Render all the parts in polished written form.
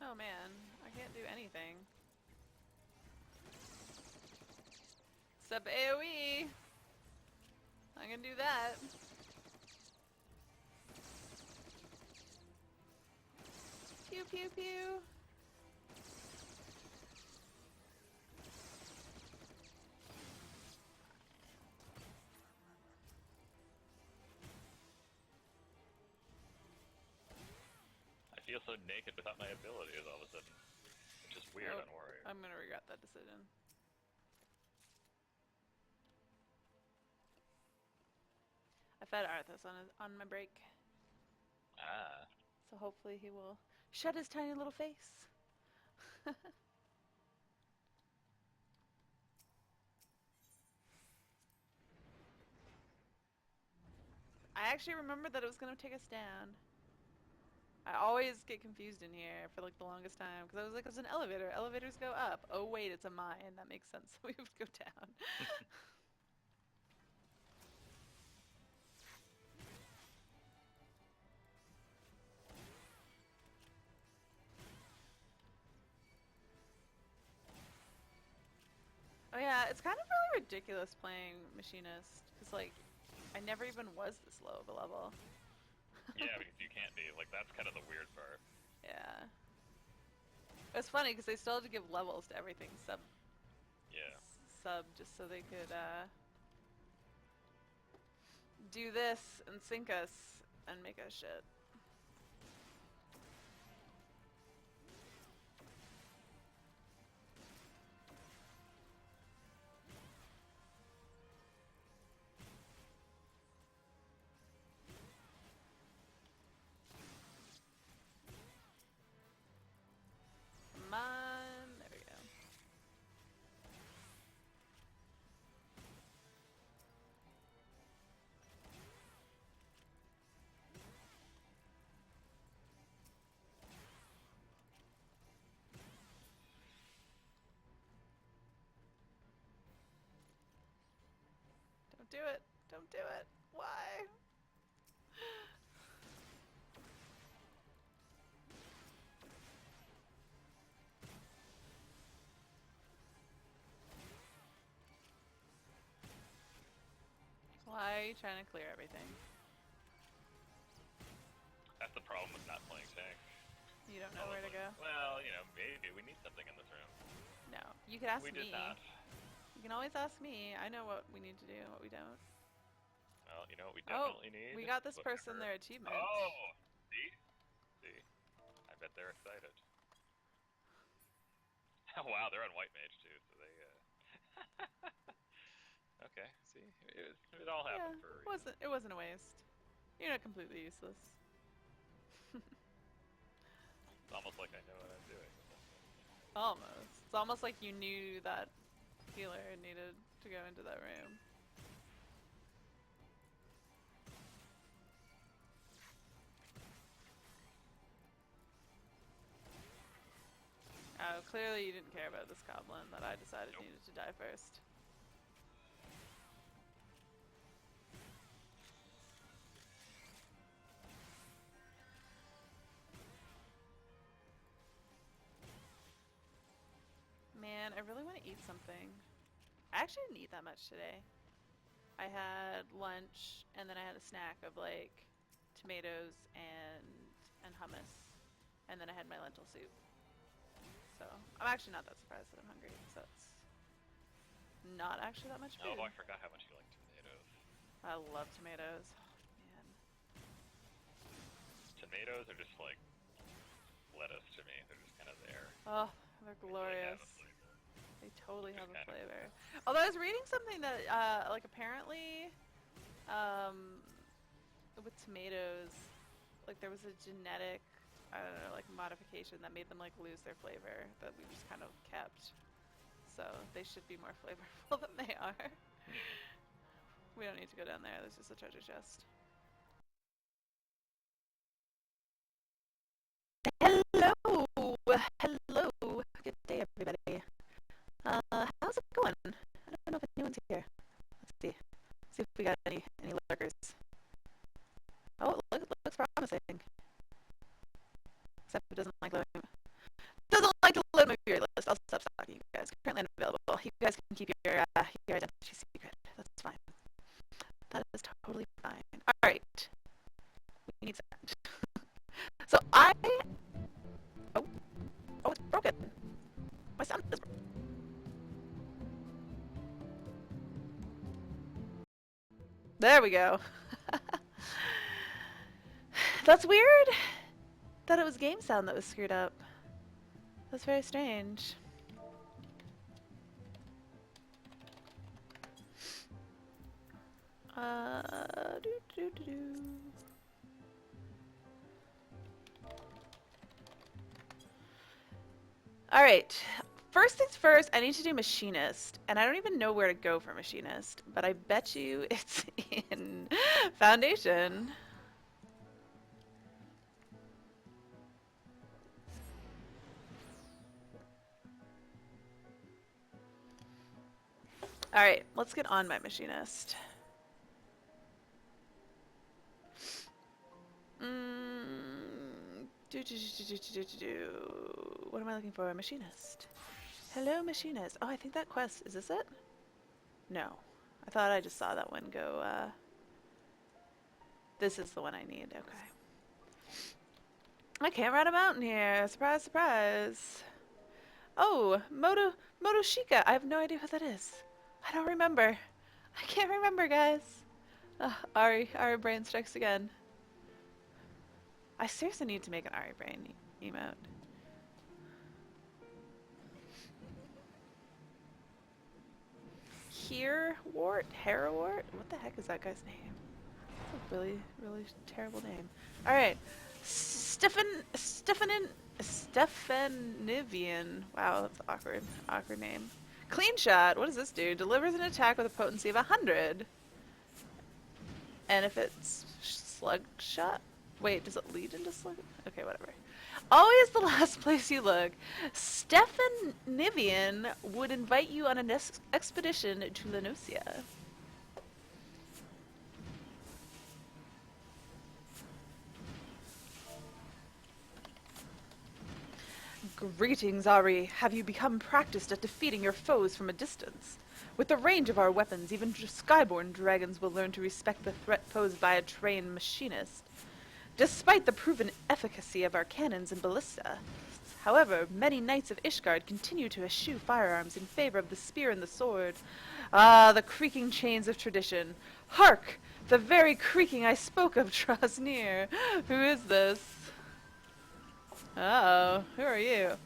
Oh man, I can't do anything. Sub AoE! I can do that. Pew pew pew! I feel so naked without my abilities all of a sudden, which is weird Oh, on Warrior. I'm gonna regret that decision. I fed Arthas on my break, Ah, so hopefully he will shut his tiny little face. I actually remembered that it was gonna take us down. I always get confused in here for like the longest time because I was like, it's an elevator. Elevators go up. Oh wait, it's a mine. That makes sense. We would go down. Oh yeah, it's kind of really ridiculous playing Machinist because like I never even was this low of a level. yeah, because you can't be. Like, that's kind of the weird part. Yeah, it's funny because they still had to give levels to everything Yeah. sub just so they could do this and sink us and make us shit. Come on, there we go. Don't do it. Don't do it. Why? Why are you trying to clear everything? That's the problem with not playing tank. You don't know where to Probably. go? Well, maybe we need something in this room. No. You could ask We did me. not. You can always ask me. I know what we need to do and what we don't. Well, you know what we Oh, definitely need? we got this person Whatever. their achievement. Oh! See? See? I bet they're excited. Wow, they're on white mage too, so they, Okay, see? It all Yeah, happened for a reason. it wasn't a waste. You're not completely useless. It's almost like I know what I'm doing. Almost. It's almost like you knew that healer needed to go into that room. Oh, clearly you didn't care about this goblin that I decided Nope. needed to die first. Man, I really want to eat something. I actually didn't eat that much today. I had lunch and then I had a snack of like tomatoes and hummus, and then I had my lentil soup. So I'm actually not that surprised that I'm hungry. So it's not actually that much Oh, food. I forgot how much you like tomatoes. I love tomatoes. Oh, man. Tomatoes are just like lettuce to me. They're just kind of there. Oh, they're They really have a glorious. flavor. They totally Which is have a kind of flavor. cool. Although I was reading something that like apparently um, with tomatoes, like there was a genetic, I don't know, like modification that made them like lose their flavor that we just kind of kept. So they should be more flavorful than they are. Hmm. We don't need to go down there. There's just a treasure chest. Hello, hello. Good day, everybody. How's it going? I don't know if anyone's here. Let's see. See if we got any lurkers. currently unavailable. You guys can keep your identity secret. That's fine. That is totally fine. All right. We need that. So oh, oh, it's broken. My sound is broken. There we go. That's weird that it was game sound that was screwed up. That's very strange. Do, do, do, do. Alright, first things first, I need to do Machinist, and I don't even know where to go for Machinist, but I bet you it's in Foundation. Alright, let's get on my Machinist. What am I looking for? Machinist. Hello, Machinist. Oh, I think that quest, is this it? No. I thought I just saw that one go, This is the one I need, okay. I can't ride a mountain here. Surprise, surprise. Oh, Motoshika. I have no idea what that is. I don't remember. I can't remember, guys. Ari brain strikes again. I seriously need to make an Ari brain emote. Herewart? What the heck is that guy's name? That's a really, really terrible name. Alright. Stephanivian. Wow, that's an awkward name. Clean shot. What does this do? Delivers an attack with a potency of 100. And if it's slug shot? Wait, does it lead into slug? Okay, whatever. Always the last place you look. Stephanivian would invite you on an expedition to Lenosia. Greetings, Ari. Have you become practiced at defeating your foes from a distance? With the range of our weapons, even skyborn dragons will learn to respect the threat posed by a trained machinist. Despite the proven efficacy of our cannons and ballista, however, many knights of Ishgard continue to eschew firearms in favor of the spear and the sword. Ah, the creaking chains of tradition. Hark! The very creaking I spoke of draws near. Who is this? Uh-oh, who are you?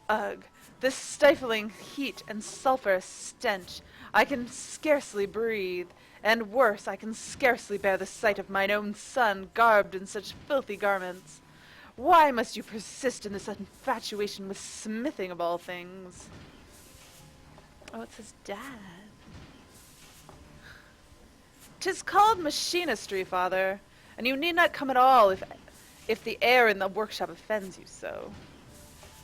Ugh, this stifling heat and sulphurous stench. I can scarcely breathe. And worse, I can scarcely bear the sight of mine own son garbed in such filthy garments. Why must you persist in this infatuation with smithing of all things? Oh, it's his dad. 'Tis called machinistry, father, and you need not come at all if the air in the workshop offends you so.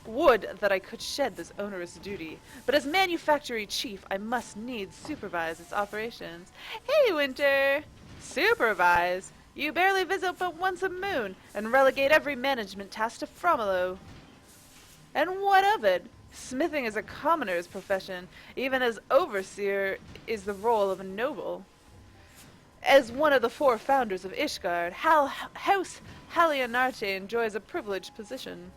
Would that I could shed this onerous duty, but as manufactory chief I must needs supervise its operations. Hey, Winter! Supervise? You barely visit but once a moon, and relegate every management task to Fromolo. And what of it? Smithing is a commoner's profession, even as overseer is the role of a noble. As one of the 4 founders of Ishgard, House Halionarte enjoys a privileged position.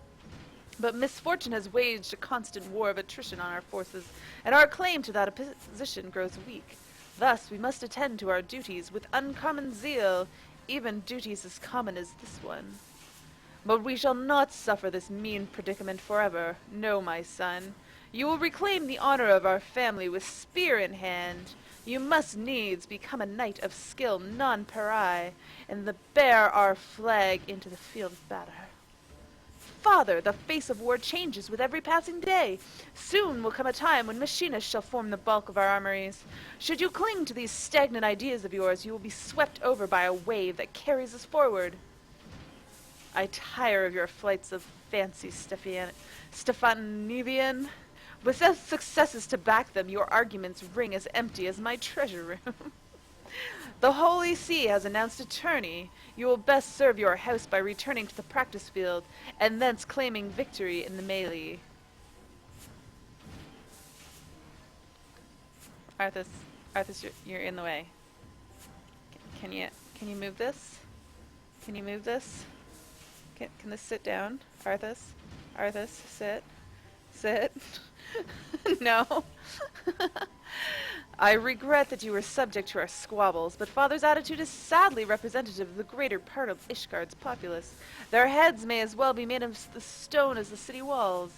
But misfortune has waged a constant war of attrition on our forces, and our claim to that position grows weak. Thus, we must attend to our duties with uncommon zeal, even duties as common as this one. But we shall not suffer this mean predicament forever. No, my son. You will reclaim the honor of our family with spear in hand. You must needs become a knight of skill non-pari, and bear our flag into the field of battle. Father, the face of war changes with every passing day. Soon will come a time when machinists shall form the bulk of our armories. Should you cling to these stagnant ideas of yours, you will be swept over by a wave that carries us forward. I tire of your flights of fancy, Stephanivian. Without successes to back them, your arguments ring as empty as my treasure room. The Holy See has announced a tourney. You will best serve your house by returning to the practice field, and thence claiming victory in the melee. Arthas, Arthas, you're in the way. Can you move this? Can you move this? Can this sit down? Arthas? Arthas, sit. Sit. No. I regret that you were subject to our squabbles, but Father's attitude is sadly representative of the greater part of Ishgard's populace. Their heads may as well be made of the stone as the city walls.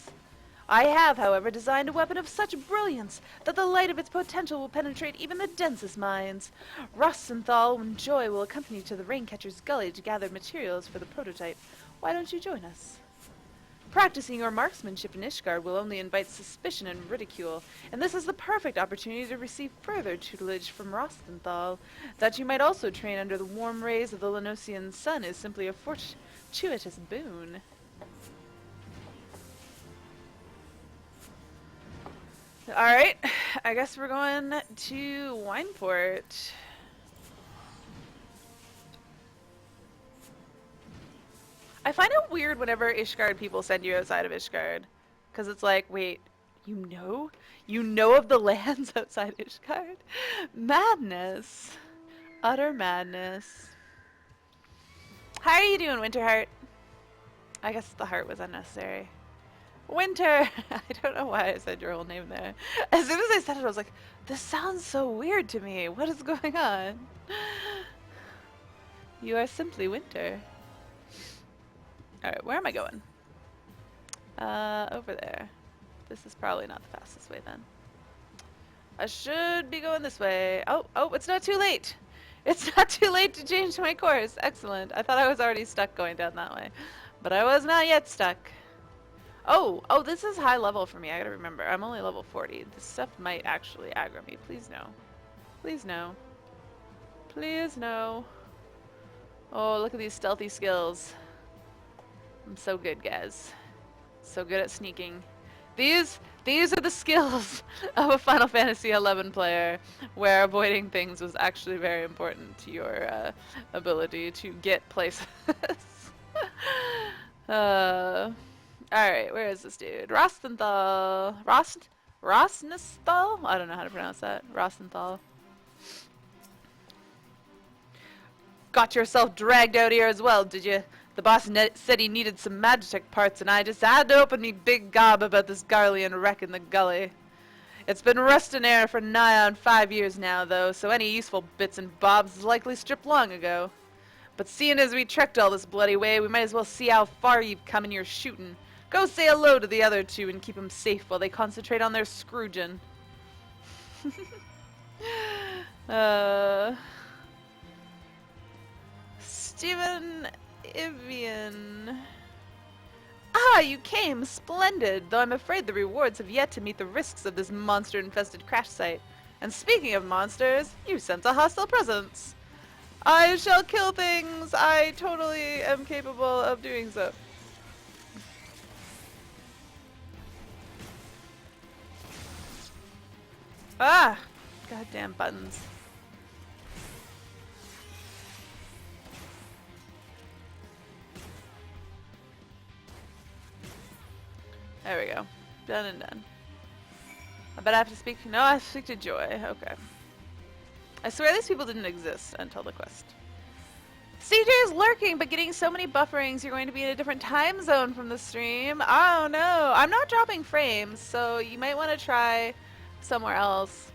I have, however, designed a weapon of such brilliance that the light of its potential will penetrate even the densest minds. Rostenthal and Joy will accompany you to the Raincatcher's Gully to gather materials for the prototype. Why don't you join us? Practicing your marksmanship in Ishgard will only invite suspicion and ridicule, and this is the perfect opportunity to receive further tutelage from Rostenthal. That you might also train under the warm rays of the Lenosian sun is simply a fortuitous boon. Alright, I guess we're going to Wineport. I find it weird whenever Ishgard people send you outside of Ishgard. Because it's like, wait, you know? You know of the lands outside Ishgard? Madness. Utter madness. How are you doing, Winterheart? I guess the heart was unnecessary. Winter! I don't know why I said your whole name there. As soon as I said it, I was like, this sounds so weird to me. What is going on? You are simply Winter. Alright, where am I going? Over there. This is probably not the fastest way then. I should be going this way. Oh, it's not too late! It's not too late to change my course. Excellent. I thought I was already stuck going down that way. But I was not yet stuck. Oh, this is high level for me. I gotta remember. I'm only level 40. This stuff might actually aggro me. Please no. Please no. Please no. Oh, look at these stealthy skills. I'm so good, guys. So good at sneaking. These are the skills of a Final Fantasy XI player, where avoiding things was actually very important to your ability to get places. Alright, where is this dude? Rostenthal. Rosnesthal? I don't know how to pronounce that. Rostenthal. Got yourself dragged out here as well, did you? The boss said he needed some Magitech parts, and I just had to open me big gob about this Garlean wreck in the gully. It's been rusting air for nigh on 5 years now, though, so any useful bits and bobs is likely stripped long ago. But seeing as we trekked all this bloody way, we might as well see how far you've come in your shooting. Go say hello to the other two and keep them safe while they concentrate on their Scrooging. Stephen Ivian. Ah, you came! Splendid! Though I'm afraid the rewards have yet to meet the risks of this monster-infested crash site. And speaking of monsters, you sent a hostile presence. I shall kill things! I totally am capable of doing so. Ah! Goddamn buttons. There we go. Done and done. I bet I have to speak. No, I have to speak to Joy. Okay. I swear these people didn't exist until the quest. CJ is lurking, but getting so many bufferings, you're going to be in a different time zone from the stream. Oh no. I'm not dropping frames, so you might want to try somewhere else.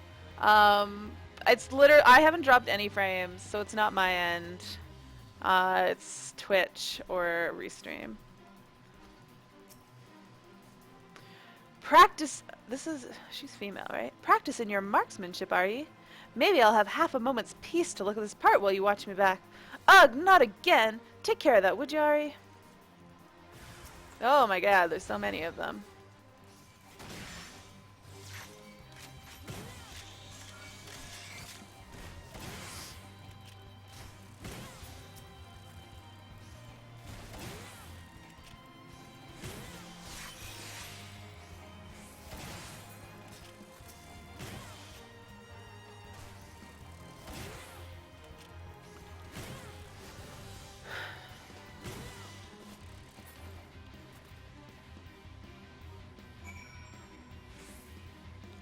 It's literally, I haven't dropped any frames, so it's not my end. It's Twitch or Restream. Practice, she's female, right? Practice in your marksmanship, are you? Maybe I'll have half a moment's peace to look at this part while you watch me back. Ugh, not again! Take care of that, would you, Ari? Oh my god, there's so many of them.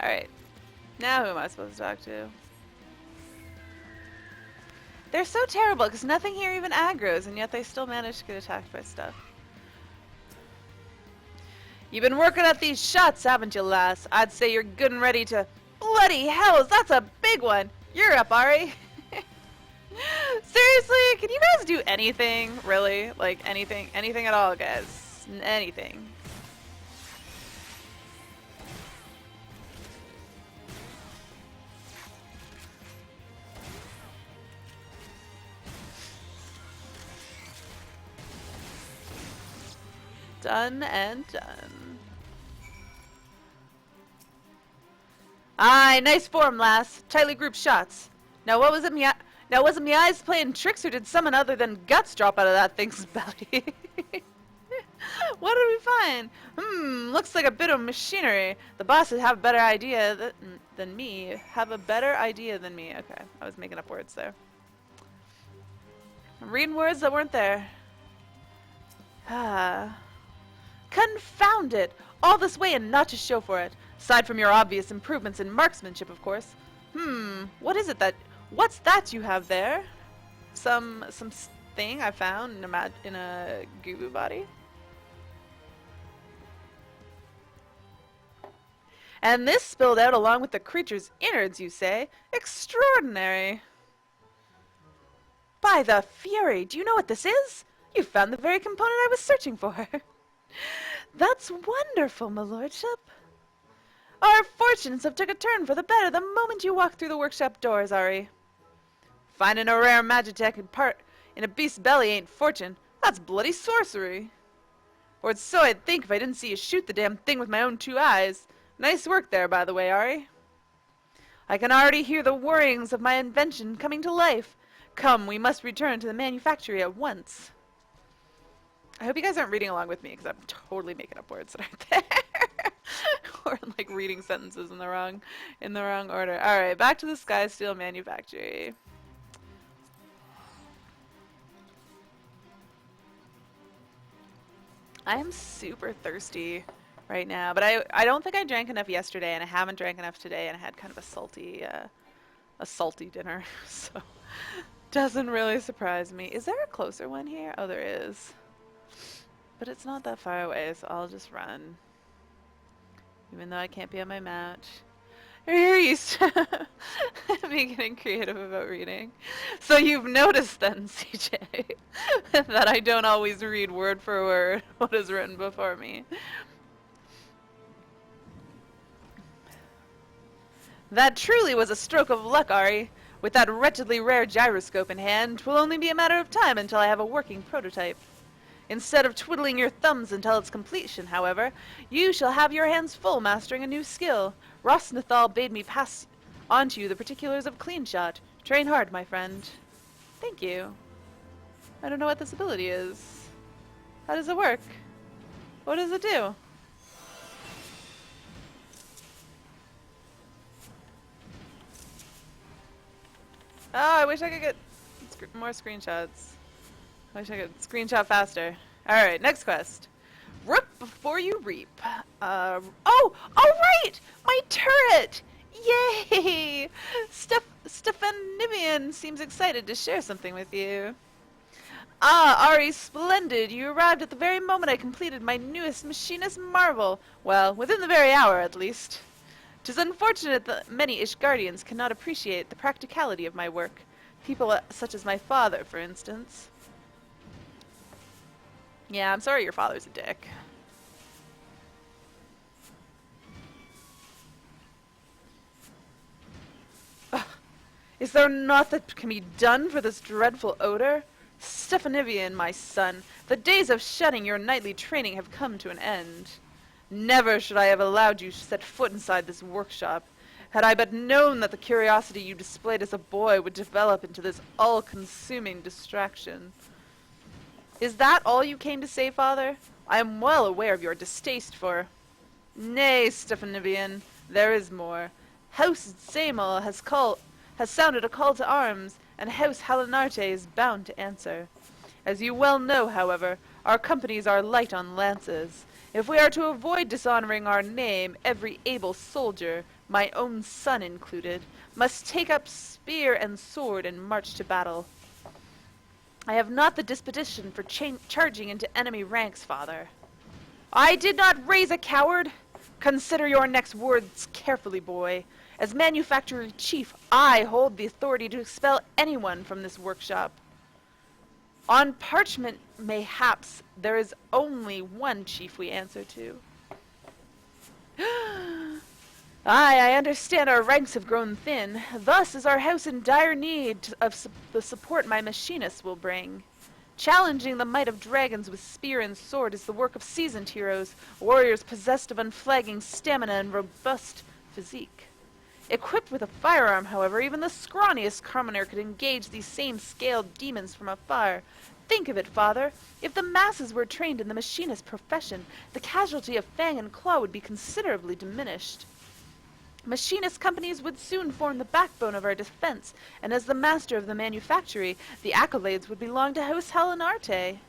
Alright. Now who am I supposed to talk to? They're so terrible because nothing here even aggroes, and yet they still manage to get attacked by stuff. You've been working at these shots, haven't you, lass? I'd say you're good and ready to... Bloody hells, that's a big one! You're up, Ari. Seriously, can you guys do anything, really? Like, anything? Anything at all, guys? Anything. Done and done. Aye, nice form, lass. Tightly grouped shots. Now wasn't me eyes playing tricks, or did someone other than guts drop out of that thing's belly? What did we find? Looks like a bit of machinery. The bosses have a better idea than me. Have a better idea than me. Okay, I was making up words there. I'm reading words that weren't there. Ah. Confound it! All this way and not to show for it. Aside from your obvious improvements in marksmanship, of course. What is it that... What's that you have there? Some thing I found in a goo body? And this spilled out along with the creature's innards, you say? Extraordinary! By the fury, do you know what this is? You found the very component I was searching for. That's wonderful, my lordship. Our fortunes have took a turn for the better the moment you walked through the workshop doors, Ari. Finding a rare magitech in a beast's belly ain't fortune. That's bloody sorcery. Or it's so I'd think if I didn't see you shoot the damn thing with my own 2 eyes. Nice work there, by the way, Ari. I can already hear the whirrings of my invention coming to life. Come, we must return to the manufactory at once. I hope you guys aren't reading along with me, because I'm totally making up words that aren't there. Or like reading sentences in the wrong order. Alright, back to the Sky Steel Manufactory. I am super thirsty right now, but I don't think I drank enough yesterday, and I haven't drank enough today, and I had kind of a salty dinner, so doesn't really surprise me. Is there a closer one here? Oh, there is. But it's not that far away, so I'll just run. Even though I can't be on my match. You're used to me getting creative about reading. So you've noticed then, CJ, that I don't always read word for word what is written before me. That truly was a stroke of luck, Ari. With that wretchedly rare gyroscope in hand, 'twill only be a matter of time until I have a working prototype. Instead of twiddling your thumbs until its completion, however, you shall have your hands full mastering a new skill. Rosnathal bade me pass on to you the particulars of Clean Shot. Train hard, my friend. Thank you. I don't know what this ability is. How does it work? What does it do? Oh, I wish I could get more screenshots. I wish I could screenshot faster. Alright, next quest. Rook before you reap. Oh, right! My turret! Yay! Stefanivian seems excited to share something with you. Ah, Ari, splendid! You arrived at the very moment I completed my newest machinist marvel. Well, within the very hour, at least. 'Tis unfortunate that many Ishgardians cannot appreciate the practicality of my work. People such as my father, for instance. Yeah, I'm sorry your father's a dick. Ugh. Is there naught that can be done for this dreadful odor? Stefanivian, my son, the days of shunning your nightly training have come to an end. Never should I have allowed you to set foot inside this workshop. Had I but known that the curiosity you displayed as a boy would develop into this all-consuming distraction. Is that all you came to say, father? I am well aware of your distaste for... Nay, Stefanivian, there is more. House Zamel has sounded a call to arms, and House Halinarte is bound to answer. As you well know, however, our companies are light on lances. If we are to avoid dishonoring our name, every able soldier my own son included, must take up spear and sword and march to battle. I have not the disposition for charging into enemy ranks, father. I did not raise a coward. Consider your next words carefully, boy. As manufacturer chief, I hold the authority to expel anyone from this workshop. On parchment, mayhaps, there is only one chief we answer to. Aye, I understand our ranks have grown thin. Thus is our house in dire need of the support my machinists will bring. Challenging the might of dragons with spear and sword is the work of seasoned heroes, warriors possessed of unflagging stamina and robust physique. Equipped with a firearm, however, even the scrawniest commoner could engage these same scaled demons from afar. Think of it, father. If the masses were trained in the machinist profession, the casualty of fang and claw would be considerably diminished. Machinist companies would soon form the backbone of our defense, and as the master of the manufactory, the accolades would belong to House Helenarte.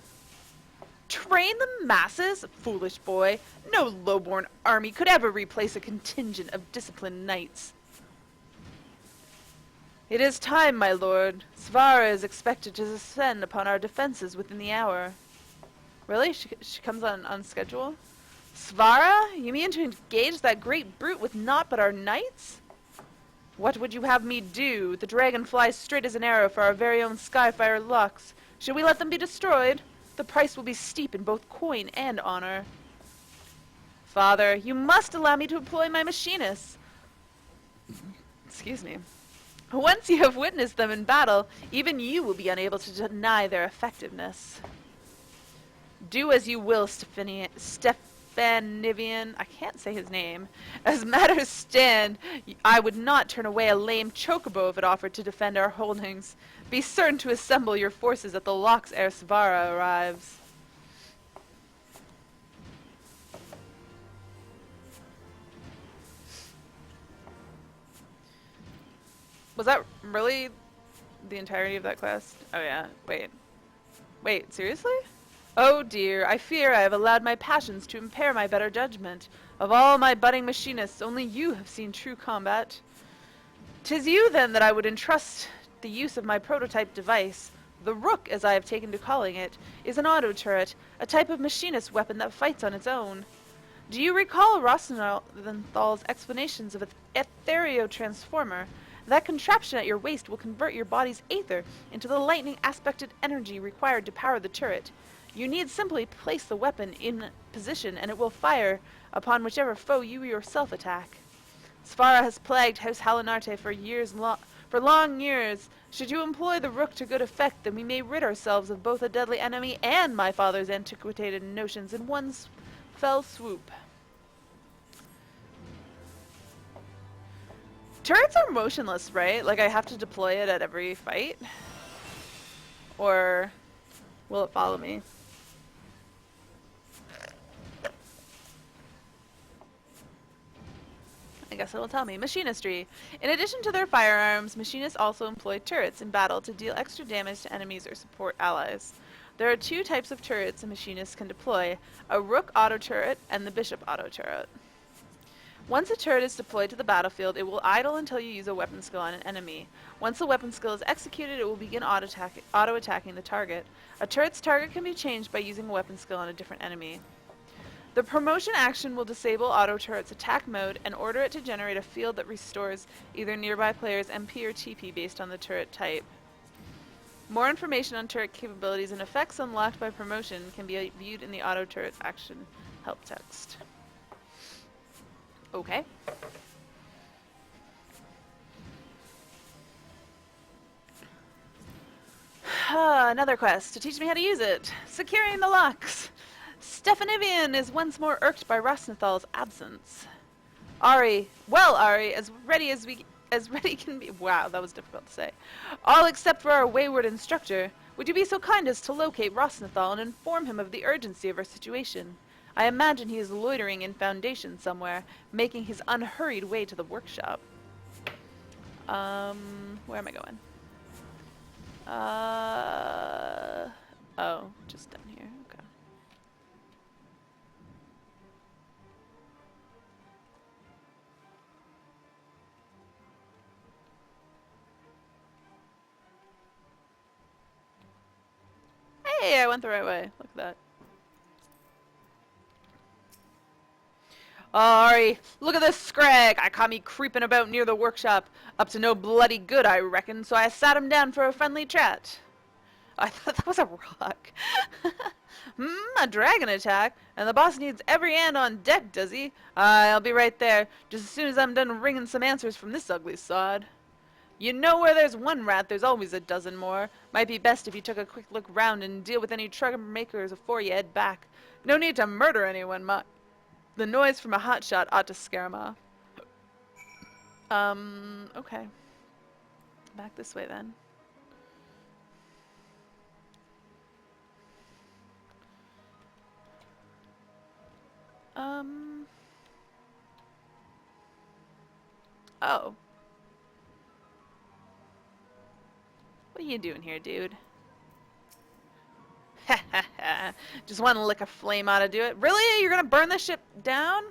Train the masses? Foolish boy. No low-born army could ever replace a contingent of disciplined knights. It is time, my lord. Svara is expected to descend upon our defenses within the hour. Really? She comes on schedule? Svara? You mean to engage that great brute with naught but our knights? What would you have me do? The dragon flies straight as an arrow for our very own Skyfire Lux. Should we let them be destroyed? The price will be steep in both coin and honor. Father, you must allow me to employ my machinists. Excuse me. Once you have witnessed them in battle, even you will be unable to deny their effectiveness. Do as you will, Stephanivian. I can't say his name. As matters stand, I would not turn away a lame chocobo if it offered to defend our holdings. Be certain to assemble your forces at the locks ere Svara arrives. Was that really the entirety of that quest? Oh yeah, wait, seriously? Oh dear, I fear I have allowed my passions to impair my better judgment. Of all my budding machinists, only you have seen true combat. 'Tis you then that I would entrust the use of my prototype device. The Rook, as I have taken to calling it, is an auto turret, a type of machinist weapon that fights on its own. Do you recall Rosenthal's explanations of an ethereotransformer? That contraption at your waist will convert your body's aether into the lightning aspected energy required to power the turret. You need simply place the weapon in position and it will fire upon whichever foe you yourself attack. Svara has plagued House Helenarte for long years. Should you employ the Rook to good effect, then we may rid ourselves of both a deadly enemy and my father's antiquated notions in one fell swoop. Turrets are motionless, right? Like, I have to deploy it at every fight? Or will it follow me? I guess it'll tell me. Machinistry. In addition to their firearms, machinists also employ turrets in battle to deal extra damage to enemies or support allies. There are two types of turrets a machinist can deploy, a Rook auto turret and the Bishop auto turret. Once a turret is deployed to the battlefield, it will idle until you use a weapon skill on an enemy. Once the weapon skill is executed, it will begin auto-attacking the target. A turret's target can be changed by using a weapon skill on a different enemy. The promotion action will disable auto turret's attack mode and order it to generate a field that restores either nearby players' MP or TP based on the turret type. More information on turret capabilities and effects unlocked by promotion can be viewed in the auto turret action help text. Okay. Another quest to teach me how to use it. Securing the locks. Stephanivian is once more irked by Rosnathal's absence. Ari, as ready can be. Wow, that was difficult to say. All except for our wayward instructor. Would you be so kind as to locate Rosnathal and inform him of the urgency of our situation? I imagine he is loitering in Foundation somewhere, making his unhurried way to the workshop. Where am I going? Oh, just down here. Okay. Hey, I went the right way. Look at that. Ari, look at this scrag! I caught me creeping about near the workshop. Up to no bloody good, I reckon, so I sat him down for a friendly chat. I thought that was a rock. A dragon attack? And the boss needs every hand on deck, does he? I'll be right there, just as soon as I'm done wringing some answers from this ugly sod. You know where there's one rat, there's always a dozen more. Might be best if you took a quick look round and deal with any troublemakers before you head back. No need to murder anyone, the noise from a hotshot ought to scare 'em off. Okay. Back this way then. Oh. What are you doing here, dude? Ha ha ha. Just one lick of flame ought to do it. Really? You're gonna burn the ship down?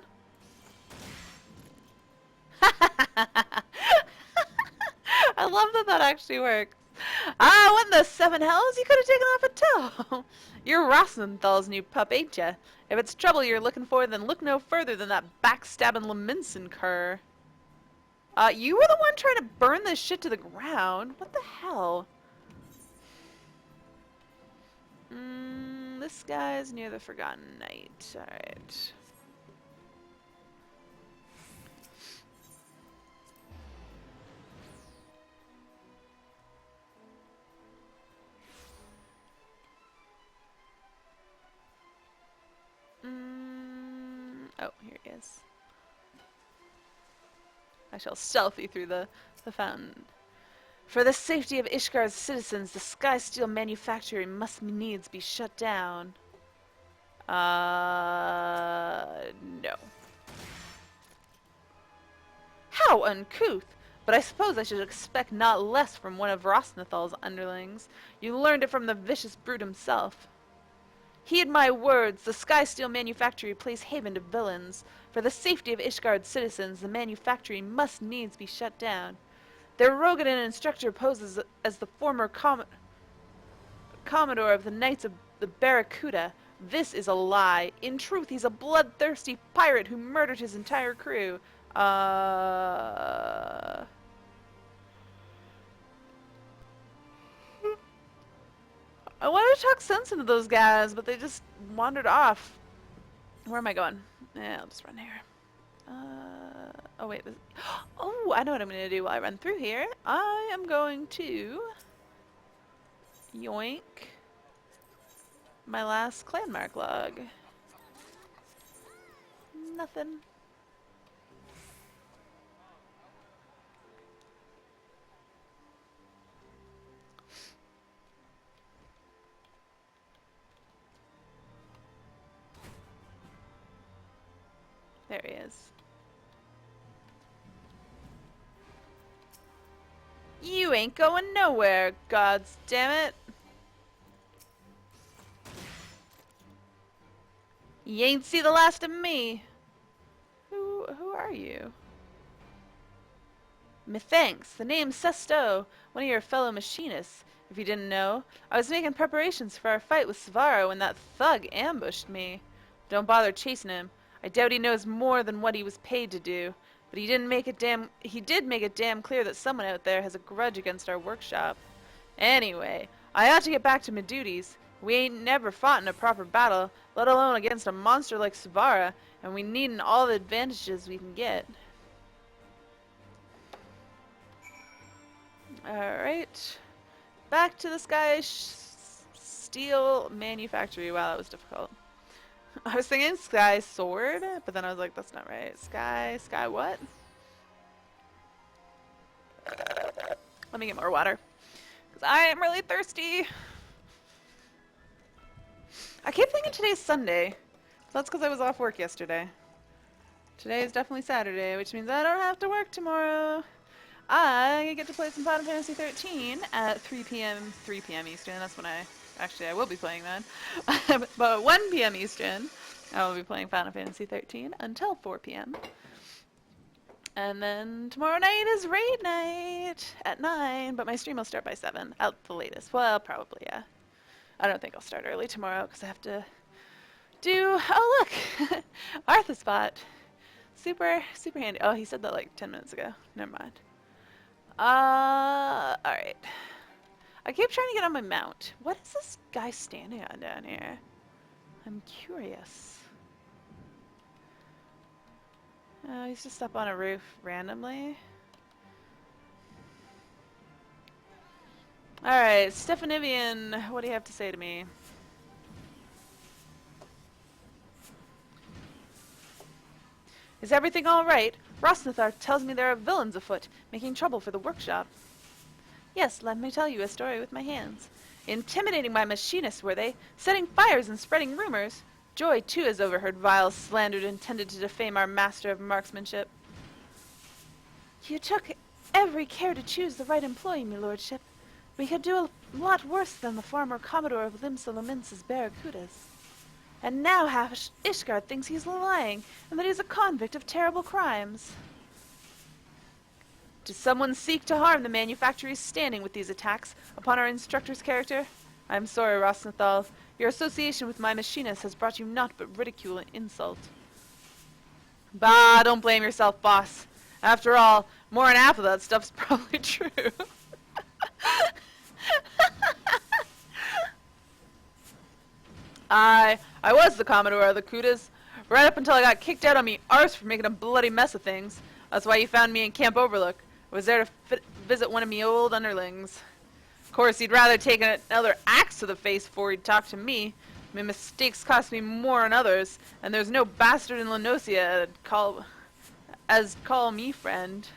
I love that that actually works. Ah, what in the seven hells? You could have taken off a toe. You're Rossenthal's new pup, ain't ya? If it's trouble you're looking for, then look no further than that backstabbing Leminson cur. You were the one trying to burn this shit to the ground. What the hell? This guy's near the Forgotten Knight. Alright. Oh, here he is. I shall stealthy through the fountain. For the safety of Ishgar's citizens, the Sky Steel manufactory must needs be shut down. No. How uncouth! But I suppose I should expect not less from one of Rosnathal's underlings. You learned it from the vicious brute himself. Heed my words, the Sky Steel manufactory plays haven to villains. For the safety of Ishgard's citizens, the manufactory must needs be shut down. Their Rogadin instructor poses as the former Commodore of the Knights of the Barracuda. This is a lie. In truth, he's a bloodthirsty pirate who murdered his entire crew. I wanted to talk sense into those guys, but they just wandered off. Where am I going? Yeah, I'll just run here. Oh wait. Oh, I know what I'm going to do while I run through here. I am going to yoink my last clan mark log. Nothing. There he is. You ain't going nowhere, gods damn it. You ain't see the last of me. Who are you? Methanks. The name's Sesto, one of your fellow machinists. If you didn't know, I was making preparations for our fight with Svara when that thug ambushed me. Don't bother chasing him. I doubt he knows more than what he was paid to do. But he did make it damn clear that someone out there has a grudge against our workshop. Anyway, I ought to get back to my duties. We ain't never fought in a proper battle, let alone against a monster like Svara, and we needin' all the advantages we can get. Alright. Back to the Sky Steel Manufactory. Wow, that was difficult. I was thinking Sky Sword, but then I was like, that's not right. Sky what? Let me get more water. Because I am really thirsty. I keep thinking today's Sunday. So that's because I was off work yesterday. Today is definitely Saturday, which means I don't have to work tomorrow. I get to play some Final Fantasy 13 at 3 p.m. Eastern. That's when I will be playing then. But 1 p.m. Eastern, I will be playing Final Fantasy 13 until 4 p.m. And then tomorrow night is raid night at 9, but my stream will start by 7 at the latest. Well, probably, yeah. I don't think I'll start early tomorrow because I have to do. Oh look, Arthur spot. Super, super handy. Oh, he said that like 10 minutes ago. Never mind. All right. I keep trying to get on my mount. What is this guy standing on down here? I'm curious. Oh, he's just up on a roof randomly. Alright, Stephanivian, what do you have to say to me? Is everything alright? Rosnathar tells me there are villains afoot, making trouble for the workshop. Yes, let me tell you a story with my hands. Intimidating my machinists, were they? Setting fires and spreading rumors. Joy, too, has overheard vile slander intended to defame our master of marksmanship. You took every care to choose the right employee, me lordship. We could do a lot worse than the former Commodore of Limsa-Lominsa's Barracudas. And now half Ishgard thinks he's lying, and that he's a convict of terrible crimes. Does someone seek to harm the manufactory's standing with these attacks upon our instructor's character? I am sorry, Rosnathal. Your association with my machinist has brought you naught but ridicule and insult. Bah, don't blame yourself, boss. After all, more than half of that stuff's probably true. I was the Commodore of the Kudas, right up until I got kicked out on me arse for making a bloody mess of things. That's why you found me in Camp Overlook. I was there to visit one of me old underlings. Of course, he'd rather take another axe to the face before he'd talk to me. My mistakes cost me more than others, and there's no bastard in Lenosia call me friend.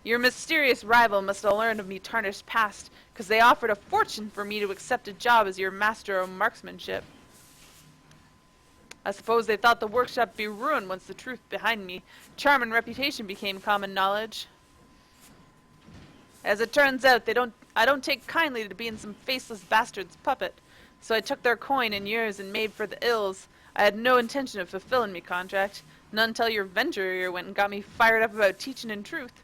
Your mysterious rival must have learned of me tarnished past, 'cause they offered a fortune for me to accept a job as your master of marksmanship. I suppose they thought the workshop'd be ruined once the truth behind me charm and reputation became common knowledge. As it turns out, I don't take kindly to being some faceless bastard's puppet, so I took their coin and yours and made for the ills. I had no intention of fulfilling me contract, none until your venturer went and got me fired up about teaching and truth.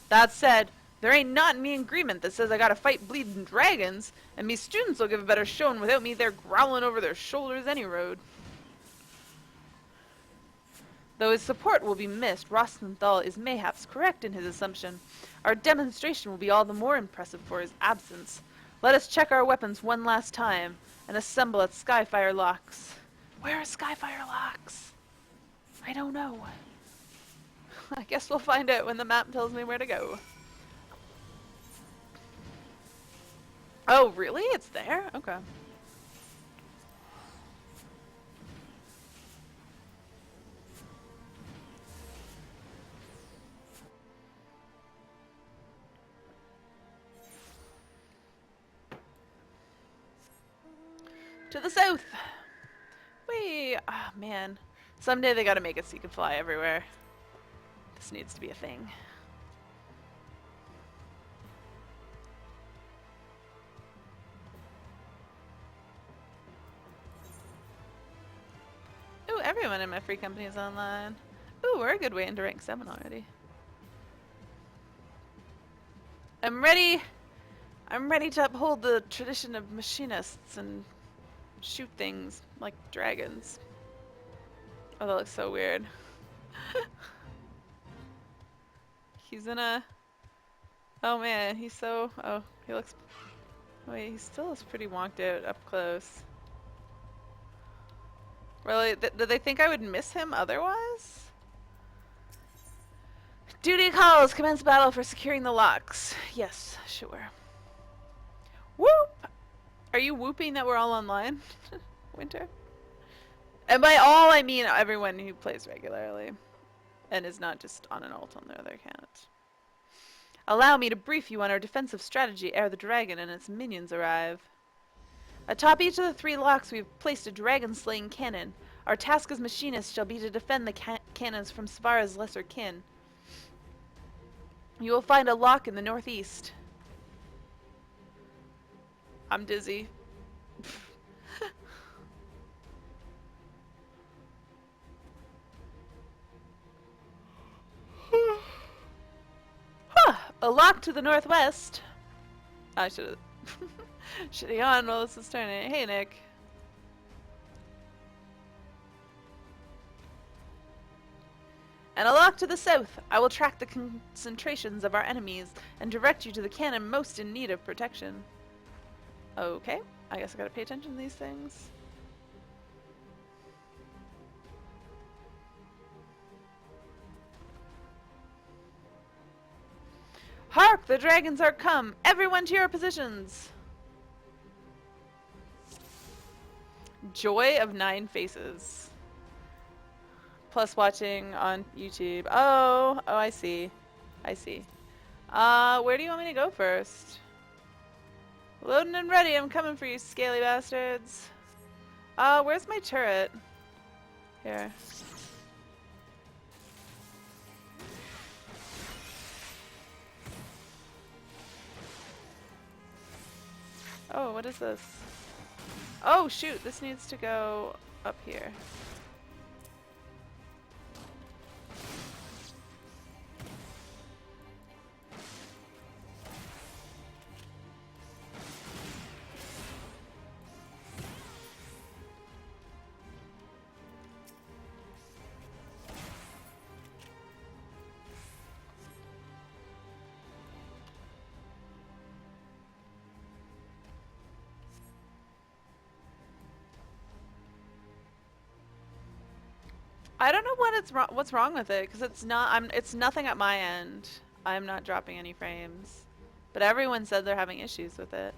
That said, there ain't naught in me agreement that says I gotta fight bleeding dragons, and me students will give a better showing without me there growling over their shoulders any road. Though his support will be missed, Rosnathal is mayhaps correct in his assumption. Our demonstration will be all the more impressive for his absence. Let us check our weapons one last time, and assemble at Skyfire Locks. Where are Skyfire Locks? I don't know. I guess we'll find out when the map tells me where to go. Oh, really? It's there? Okay. To the south! Whee! Oh, man. Someday they gotta make it so you can fly everywhere. This needs to be a thing. Ooh, everyone in my free company is online. Ooh, we're a good way into rank 7 already. I'm ready to uphold the tradition of machinists and shoot things like dragons. Oh, that looks so weird. He's in a... Oh man, he's so... Oh, he looks... Wait, he still looks pretty wonked out up close. Really? Did they think I would miss him otherwise? Duty calls! Commence battle for securing the locks. Yes, sure. Whoop! Are you whooping that we're all online? Winter? And by all, I mean everyone who plays regularly. And is not just on an alt on the other account. Allow me to brief you on our defensive strategy ere the dragon and its minions arrive. Atop each of the 3 locks we have placed a dragon-slaying cannon. Our task as machinists shall be to defend the cannons from Svara's lesser kin. You will find a lock in the northeast. I'm dizzy. A lock to the northwest. I should have. Shitty on while this is turning. Hey, Nick. And a lock to the south. I will track the concentrations of our enemies and direct you to the cannon most in need of protection. Okay. I guess I gotta pay attention to these things. Hark! The dragons are come! Everyone to your positions! Joy of 9 faces. Plus watching on YouTube. Oh, I see. I see. Where do you want me to go first? Loading and ready, I'm coming for you, scaly bastards. Where's my turret? Here. Oh, what is this? Oh, shoot, this needs to go up here. I don't know what's wrong with it, because it's nothing at my end. I'm not dropping any frames. But everyone said they're having issues with it.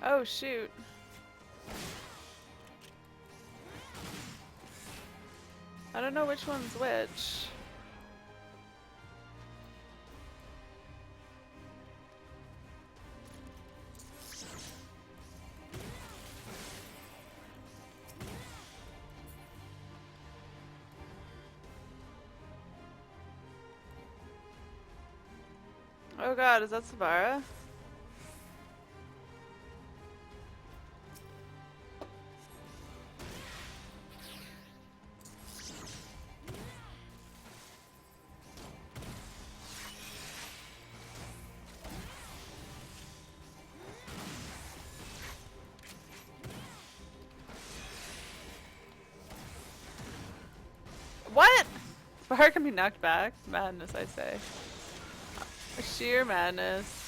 Oh, shoot. I don't know which one's which. Oh god, is that Savara? What? Savara can be knocked back? Madness, I say. Sheer madness.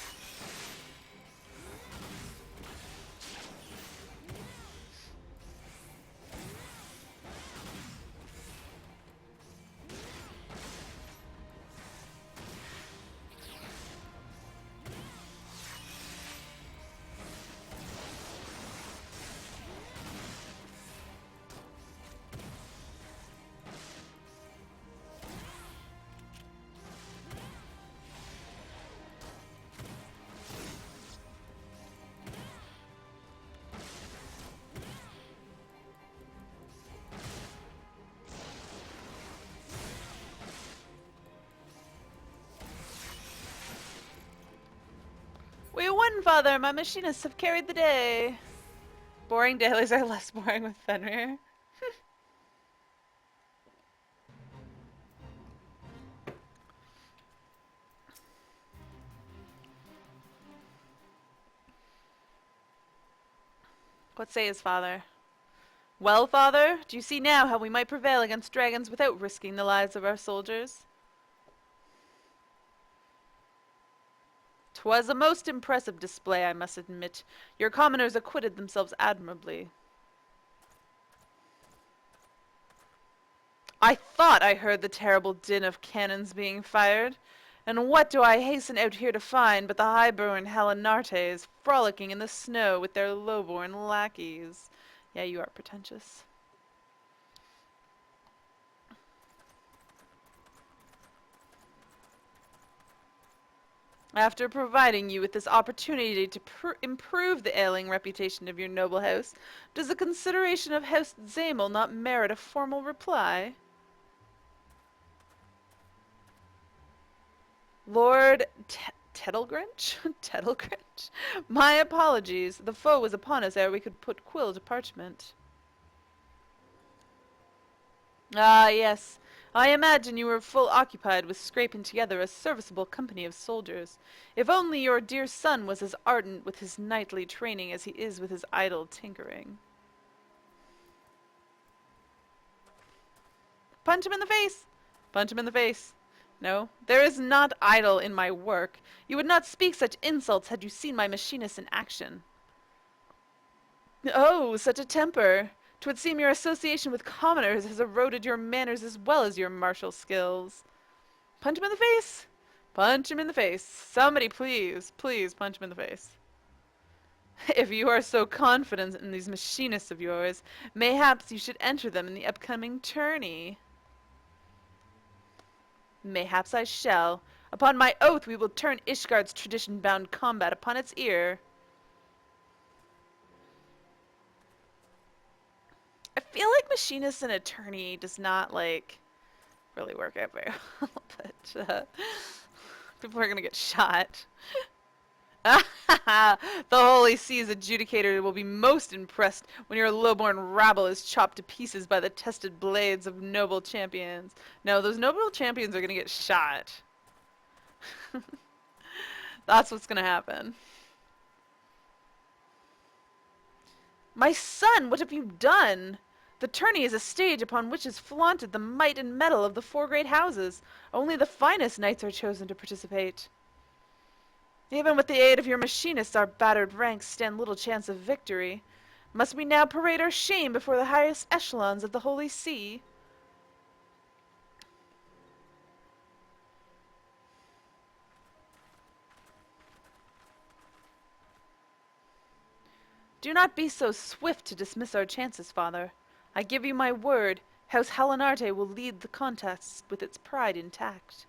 We won, Father! My machinists have carried the day! Boring dailies are less boring with Fenrir. What says father? Well, father, do you see now how we might prevail against dragons without risking the lives of our soldiers? 'Twas a most impressive display, I must admit. Your commoners acquitted themselves admirably. I thought I heard the terrible din of cannons being fired. And what do I hasten out here to find but the high-born Helenartes frolicking in the snow with their low-born lackeys? Yeah, you are pretentious. After providing you with this opportunity to improve the ailing reputation of your noble house, does the consideration of House Zamel not merit a formal reply? Lord Tettlegrinch? Tettlegrinch? My apologies. The foe was upon us ere we could put quill to parchment. Ah, yes. I imagine you were full occupied with scraping together a serviceable company of soldiers. If only your dear son was as ardent with his knightly training as he is with his idle tinkering. Punch him in the face! Punch him in the face. No, there is not idle in my work. You would not speak such insults had you seen my machinist in action. Oh, such a temper! 'Twould seem your association with commoners has eroded your manners as well as your martial skills. Punch him in the face! Punch him in the face. Somebody please, please punch him in the face. If you are so confident in these machinists of yours, mayhaps you should enter them in the upcoming tourney. Mayhaps I shall. Upon my oath we will turn Ishgard's tradition-bound combat upon its ear. I feel like machinist and attorney does not, like, really work out very well, but, people are gonna get shot. The Holy See's adjudicator will be most impressed when your lowborn rabble is chopped to pieces by the tested blades of noble champions. No, those noble champions are gonna get shot. That's what's gonna happen. My son, what have you done? The tourney is a stage upon which is flaunted the might and mettle of the four great houses. Only the finest knights are chosen to participate. Even with the aid of your machinists, our battered ranks stand little chance of victory. Must we now parade our shame before the highest echelons of the Holy See? Do not be so swift to dismiss our chances, father. I give you my word, House Helenarte will lead the contest with its pride intact.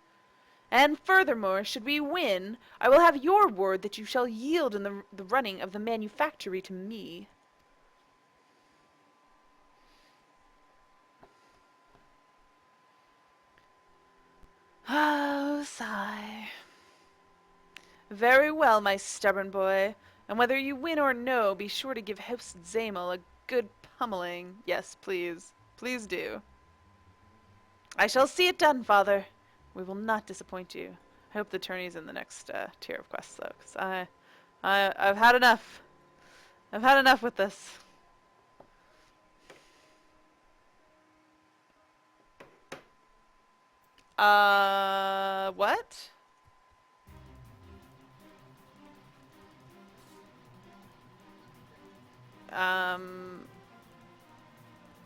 And furthermore, should we win, I will have your word that you shall yield in the running of the manufactory to me. Oh, sigh. Very well, my stubborn boy. And whether you win or no, be sure to give House Zamel a good pummeling. Yes, please. Please do. I shall see it done, father. We will not disappoint you. I hope the tourney's in the next tier of quests, though, because I've had enough. I've had enough with this. What?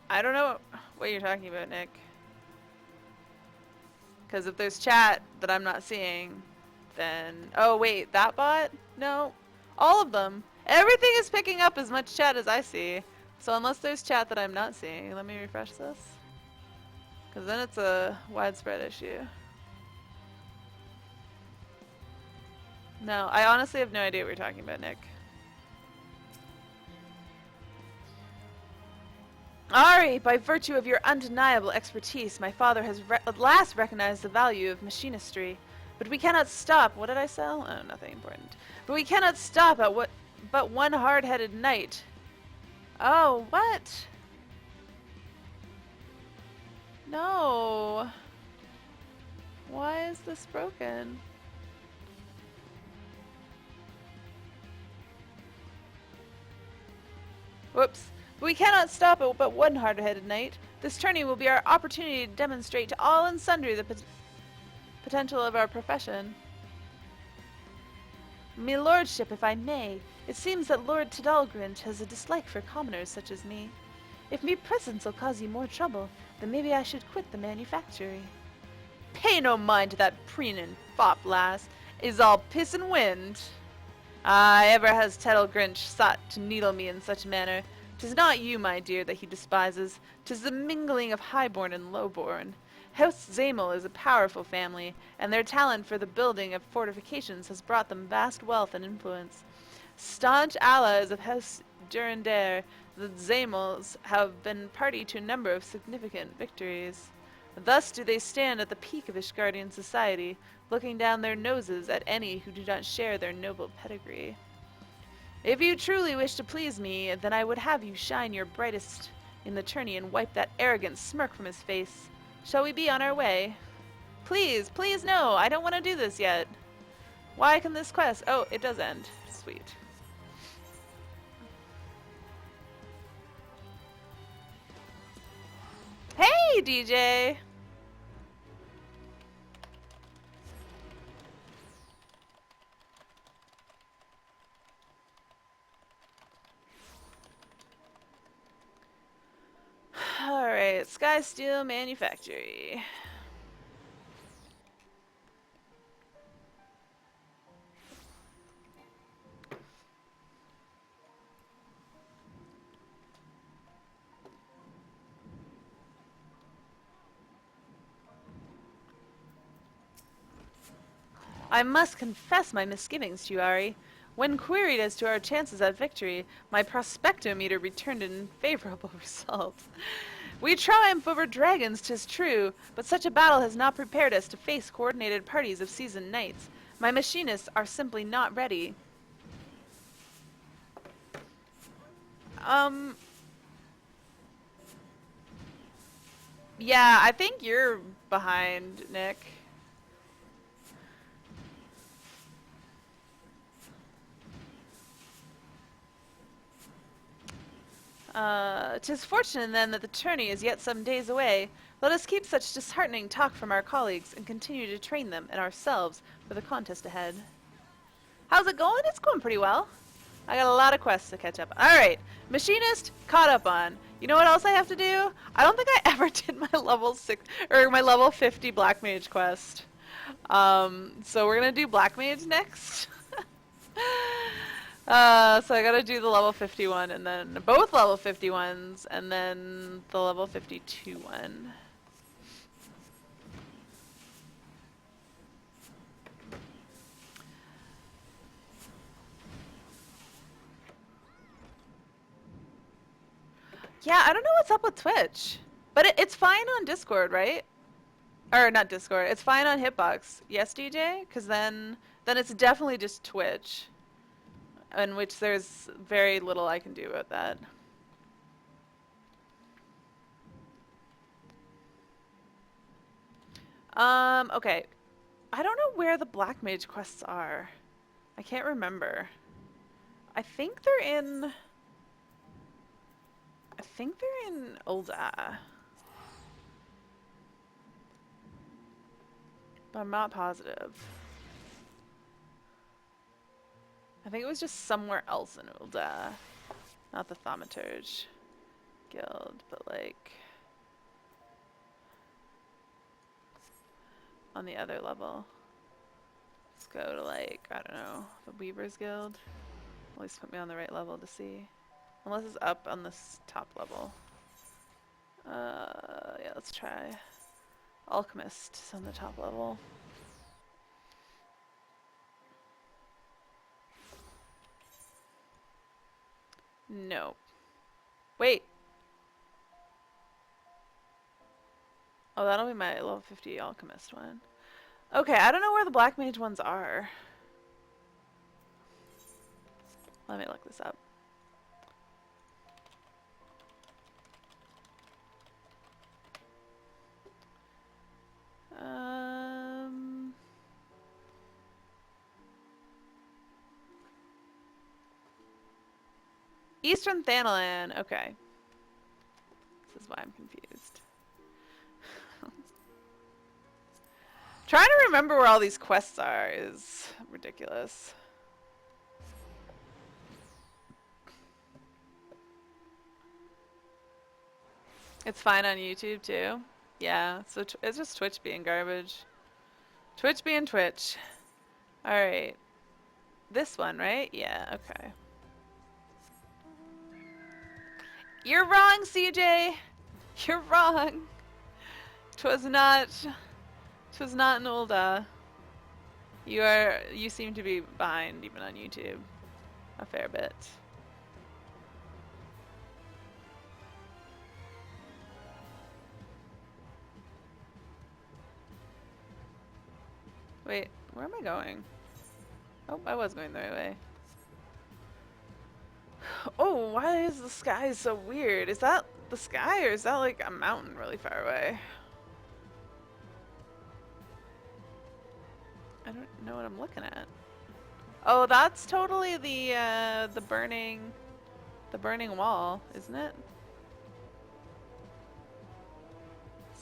I don't know what you're talking about, Nick. Because if there's chat that I'm not seeing, then... Oh, wait, that bot? No. All of them. Everything is picking up as much chat as I see. So unless there's chat that I'm not seeing, let me refresh this. Because then it's a widespread issue. No, I honestly have no idea what you're talking about, Nick. Ari, by virtue of your undeniable expertise, my father has at last recognized the value of machinistry. But we cannot stop. What did I sell? Oh, nothing important. But we cannot stop at what but one hard-headed knight. Oh, what? No. Why is this broken? Whoops. But we cannot stop at but one hard-headed knight. This tourney will be our opportunity to demonstrate to all and sundry the potential of our profession. Me lordship, if I may, it seems that Lord Tidalgrint has a dislike for commoners such as me. If me presence'll cause you more trouble, then maybe I should quit the manufactory. Pay no mind to that preening fop, lass. It is all piss and wind. Ah, ever has Tidalgrint sought to needle me in such manner. 'Tis not you, my dear, that he despises. 'Tis the mingling of highborn and lowborn. House Zamel is a powerful family, and their talent for the building of fortifications has brought them vast wealth and influence. Staunch allies of House Durandare, the Zamels have been party to a number of significant victories. Thus do they stand at the peak of Ishgardian society, looking down their noses at any who do not share their noble pedigree. If you truly wish to please me, then I would have you shine your brightest in the tourney and wipe that arrogant smirk from his face. Shall we be on our way? Please, please no, I don't want to do this yet. Why can this quest? Oh, it does end. Sweet. Hey, DJ! Alright, Sky Steel Manufactory. I must confess my misgivings to you, Ari. When queried as to our chances at victory, my prospectometer returned an unfavorable result. We triumph over dragons, 'tis true, but such a battle has not prepared us to face coordinated parties of seasoned knights. My machinists are simply not ready. Yeah, I think you're behind, Nick. "'Tis fortunate then that the tourney is yet some days away. Let us keep such disheartening talk from our colleagues, and continue to train them and ourselves for the contest ahead." How's it going? It's going pretty well. I got a lot of quests to catch up. Alright, Machinist, caught up on. You know what else I have to do? I don't think I ever did my level 6, or my level 50 Black Mage quest. So we're gonna do Black Mage next. So I gotta do the level 51 and then both level 51s and then the level 52 one. Yeah, I don't know what's up with Twitch, but it's fine on Discord, right? Or not Discord, it's fine on Hitbox. Yes, DJ? Because then it's definitely just Twitch, in which there's very little I can do about that. Okay. I don't know where the Black Mage quests are. I can't remember. I think they're in Ulda. But I'm not positive. I think it was just somewhere else in Ulda. Not the Thaumaturge Guild, but like on the other level. Let's go to like, I don't know, the Weaver's Guild. At least put me on the right level to see. Unless it's up on this top level. Yeah, let's try. Alchemist is on the top level. No. Wait. Oh, that'll be my level 50 Alchemist one. Okay, I don't know where the Black Mage ones are. Let me look this up. Eastern Thanalan. Okay. This is why I'm confused. Trying to remember where all these quests are is ridiculous. It's fine on YouTube too. Yeah, so it's just Twitch being garbage. Twitch being Twitch. Alright. This one, right? Yeah, okay. You're wrong, CJ! You're wrong! 'Twas not an Ulda. You seem to be behind even on YouTube. A fair bit. Wait, where am I going? Oh, I was going the right way. Oh, why is the sky so weird? Is that the sky or is that like a mountain really far away? I don't know what I'm looking at. Oh, that's totally the burning wall, isn't it?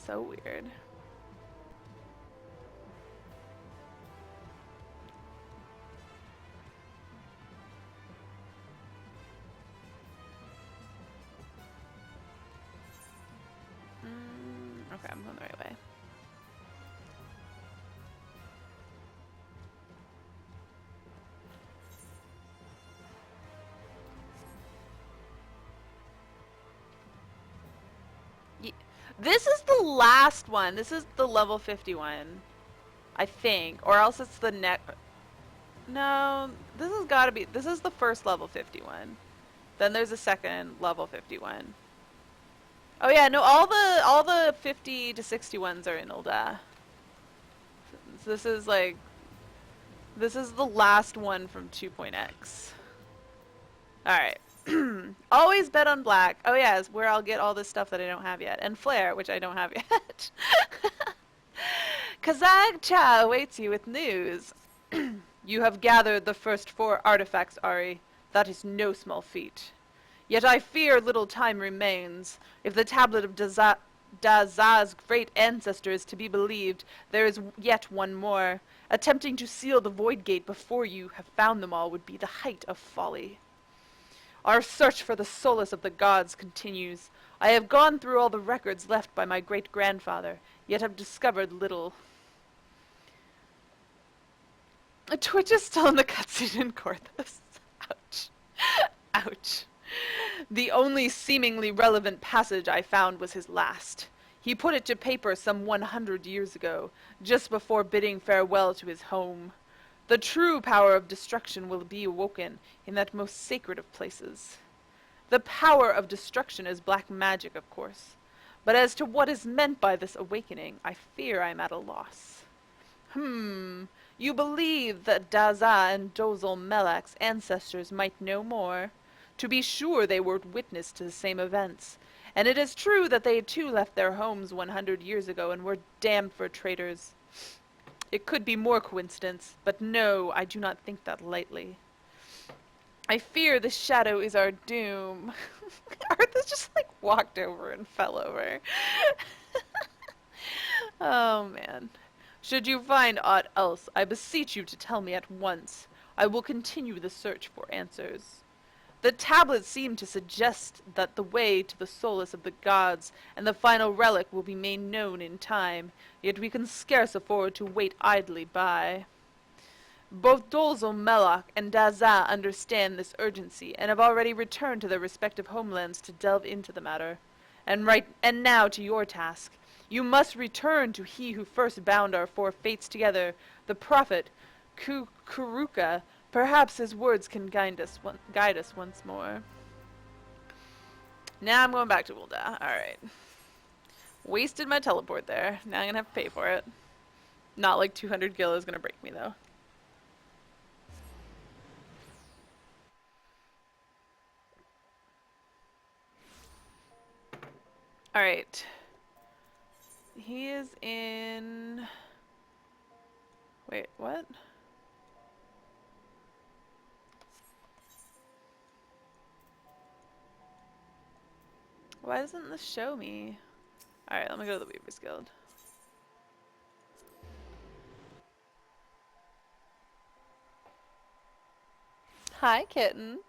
So weird. Okay, I'm going the right way. This is the last one. This is the level 51, I think, or else it's the next. No, this has got to be. This is the first level 51. Then there's a second level 51. Oh yeah, no, all the 50 to 61s are in Ulda. So this is like, this is the last one from 2.x. All right. Always bet on black. Oh yeah, is where I'll get all this stuff that I don't have yet, and flare, which I don't have yet. Kazag Cha awaits you with news. You have gathered the first 4 artifacts, Ari. That is no small feat. Yet I fear little time remains. If the tablet of Daza's great ancestor is to be believed, there is yet one more. Attempting to seal the void gate before you have found them all would be the height of folly. Our search for the solace of the gods continues. I have gone through all the records left by my great-grandfather, yet have discovered little. Twitch is still in the cutscene in Corthus. Ouch. Ouch. The only seemingly relevant passage I found was his last. He put it to paper some 100 years ago, just before bidding farewell to his home. The true power of destruction will be awoken in that most sacred of places. The power of destruction is black magic, of course. But as to what is meant by this awakening, I fear I'm at a loss. You believe that Daza and Dozal Melak's ancestors might know more? To be sure, they were witness to the same events. And it is true that they too left their homes 100 years ago and were damned for traitors. It could be more coincidence, but no, I do not think that lightly. I fear the shadow is our doom. Arthas just like walked over and fell over. Oh man. Should you find aught else, I beseech you to tell me at once. I will continue the search for answers. The tablets seem to suggest that the way to the solace of the gods and the final relic will be made known in time, yet we can scarce afford to wait idly by. Both Dolzal Melach and Daza understand this urgency and have already returned to their respective homelands to delve into the matter. And now to your task. You must return to he who first bound our 4 fates together, the prophet Kuruka. Perhaps his words can guide us once more. Now I'm going back to Ulda. Alright. Wasted my teleport there. Now I'm gonna have to pay for it. Not like 200 gil is gonna break me though. Alright. He is in... Wait, what? Why doesn't this show me? Alright, let me go to the Weaver's Guild. Hi, kitten.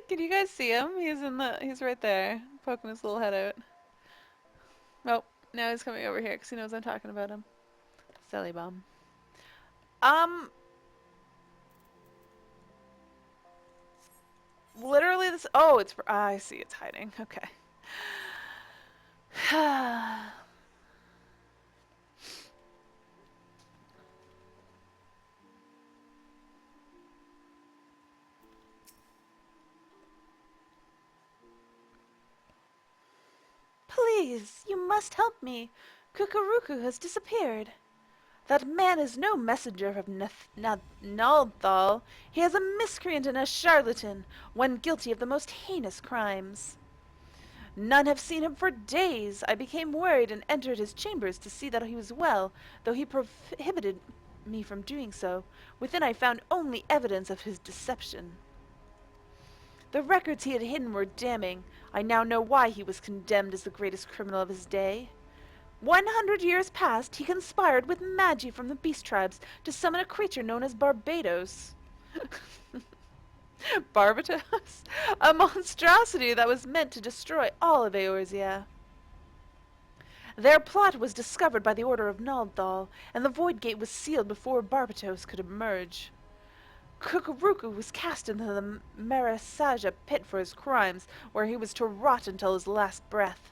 Can you guys see him? He's right there, poking his little head out. Oh, now he's coming over here because he knows I'm talking about him. Silly bum. Um, literally this. Oh, it's. I see. It's hiding. Okay. Please, you must help me. Kukuruku has disappeared. That man is no messenger of Naldthal. He is a miscreant and a charlatan, one guilty of the most heinous crimes. None have seen him for days. I became worried and entered his chambers to see that he was well, though he prohibited me from doing so. Within I found only evidence of his deception. The records he had hidden were damning. I now know why he was condemned as the greatest criminal of his day. 100 years past, he conspired with Magi from the beast tribes to summon a creature known as Barbados. Barbatos? A monstrosity that was meant to destroy all of Eorzea. Their plot was discovered by the order of Naldthal, and the Void Gate was sealed before Barbatos could emerge. Kukuruku was cast into the Marasaja pit for his crimes, where he was to rot until his last breath.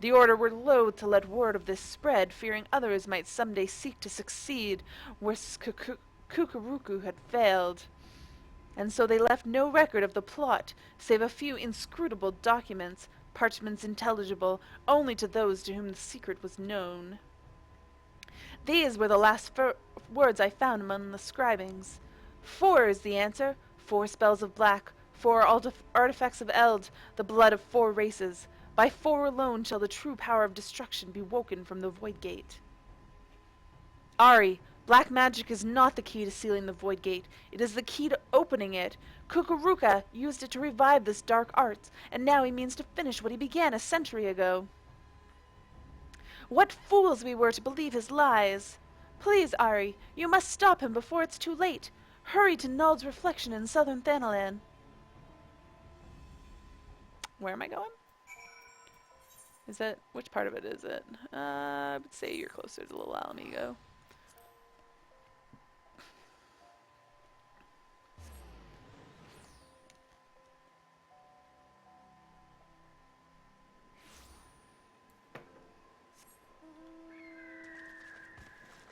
The Order were loath to let word of this spread, fearing others might someday seek to succeed where Kukuruku had failed. And so they left no record of the plot, save a few inscrutable documents, parchments intelligible only to those to whom the secret was known. These were the last words I found among the scribings. 4 is the answer. 4 spells of black, 4 artifacts of Eld, the blood of 4 races. By 4 alone shall the true power of destruction be woken from the Void Gate. Ari, black magic is not the key to sealing the Void Gate. It is the key to opening it. Kukuruka used it to revive this dark art, and now he means to finish what he began a century ago. What fools we were to believe his lies! Please, Ari, you must stop him before it's too late. Hurry to Null's reflection in southern Thanalan. Where am I going? Is that, which part of it is it? I would say you're closer to Little Alamigo.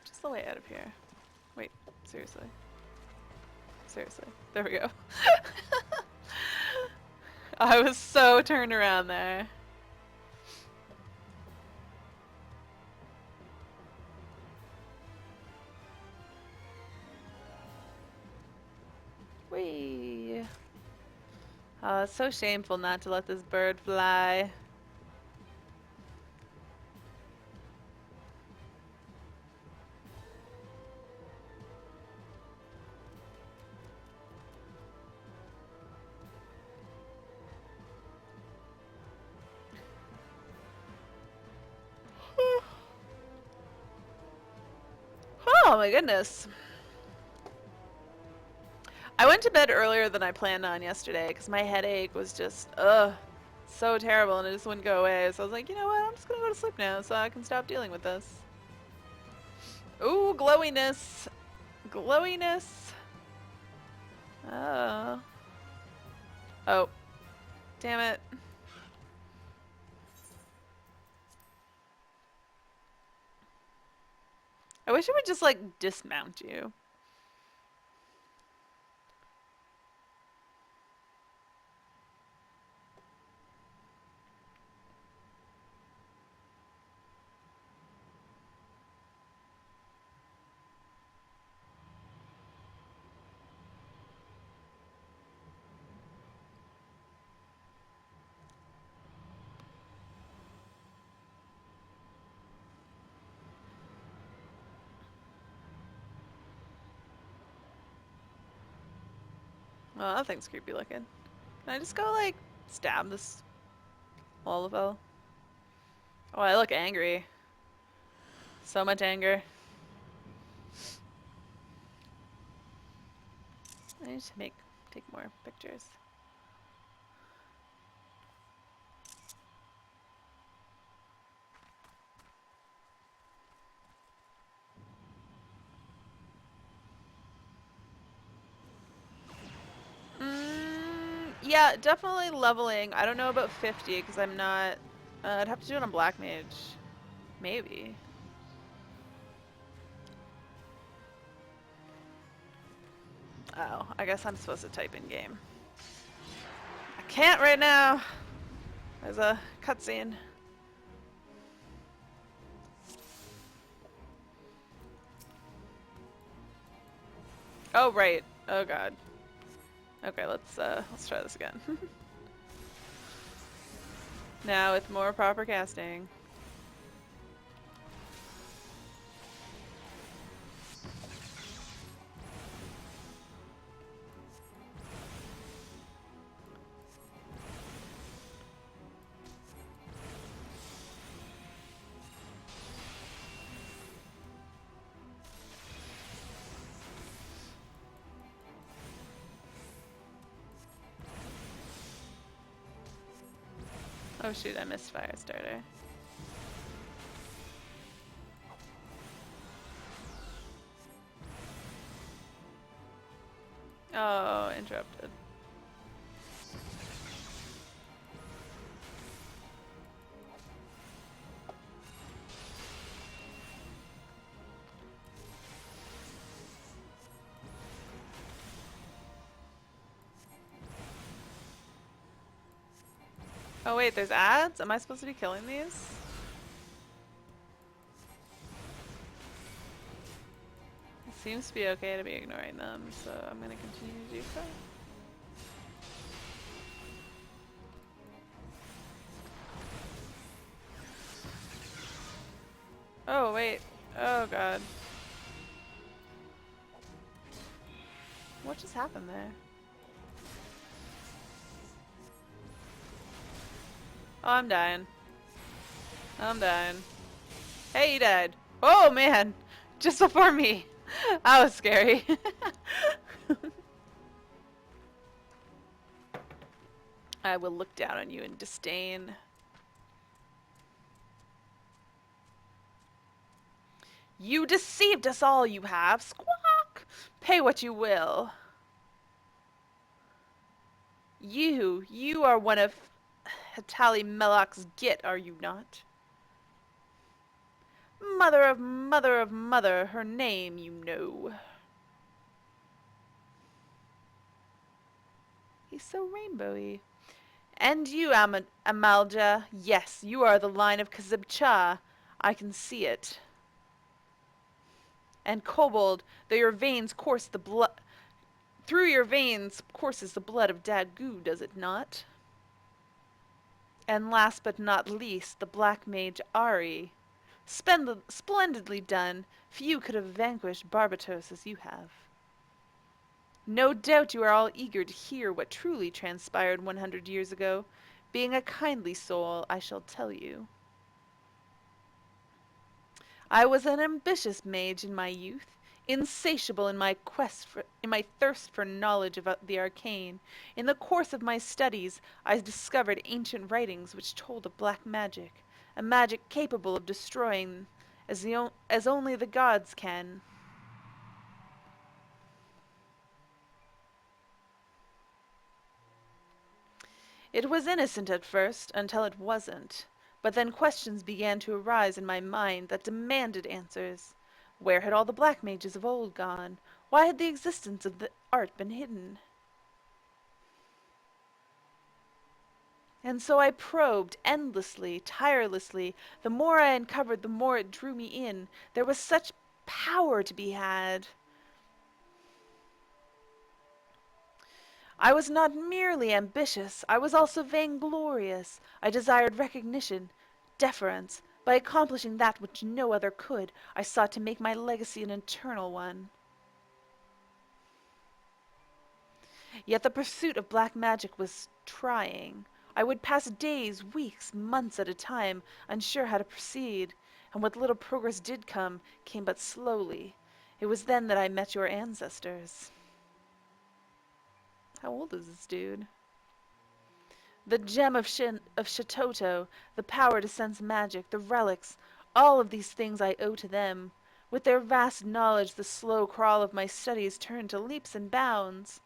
Just the way out of here. Wait, seriously. Seriously. There we go. I was so turned around there. Whee! Oh, it's so shameful not to let this bird fly. Oh my goodness. I went to bed earlier than I planned on yesterday because my headache was just, so terrible and it just wouldn't go away. So I was like, you know what, I'm just gonna go to sleep now so I can stop dealing with this. Ooh, glowiness. Glowiness. Oh. Oh. Damn it. I wish it would just, like, dismount you. Oh, that thing's creepy looking. Can I just go, like, stab this Olivel. Oh, I look angry. So much anger. I need to take more pictures. Yeah, definitely leveling. I don't know about 50 because I'm not. I'd have to do it on Black Mage. Maybe. Oh, I guess I'm supposed to type in game. I can't right now. There's a cutscene. Oh right. Oh god. Okay, let's try this again. Now with more proper casting. Oh shoot, I missed Firestarter. Oh, interrupted. Oh wait, there's ads? Am I supposed to be killing these? It seems to be okay to be ignoring them, so I'm gonna continue to do so. Oh wait. Oh god. What just happened there? Oh, I'm dying. I'm dying. Hey, you died. Oh man! Just before me. That was scary. I will look down on you in disdain. You deceived us all, you have. Squawk! Pay what you will. You are one of Hatali Melok's Git, are you not? Mother of mother of mother, her name you know. He's so rainbowy. And you, Amalja, yes, you are the line of Kazibcha. I can see it. And Kobold, though your veins course the blood, through your veins courses the blood of Dagu, does it not? And last but not least, the black mage Ari. Splendidly done. Few could have vanquished Barbatos as you have. No doubt you are all eager to hear what truly transpired 100 years ago. Being a kindly soul, I shall tell you. I was an ambitious mage in my youth, insatiable in my thirst for knowledge about the arcane. In the course of my studies, I discovered ancient writings which told of black magic, a magic capable of destroying as only the gods can. It was innocent at first, until it wasn't. But then questions began to arise in my mind that demanded answers. Where had all the black mages of old gone? Why had the existence of the art been hidden? And so I probed endlessly, tirelessly. The more I uncovered, the more it drew me in. There was such power to be had. I was not merely ambitious, I was also vainglorious. I desired recognition, deference. By accomplishing that which no other could, I sought to make my legacy an eternal one. Yet the pursuit of black magic was trying. I would pass days, weeks, months at a time, unsure how to proceed, and what little progress did come, came but slowly. It was then that I met your ancestors. How old is this dude? The gem of Shatoto, the power to sense magic, the relics, all of these things I owe to them. With their vast knowledge, the slow crawl of my studies turned to leaps and bounds.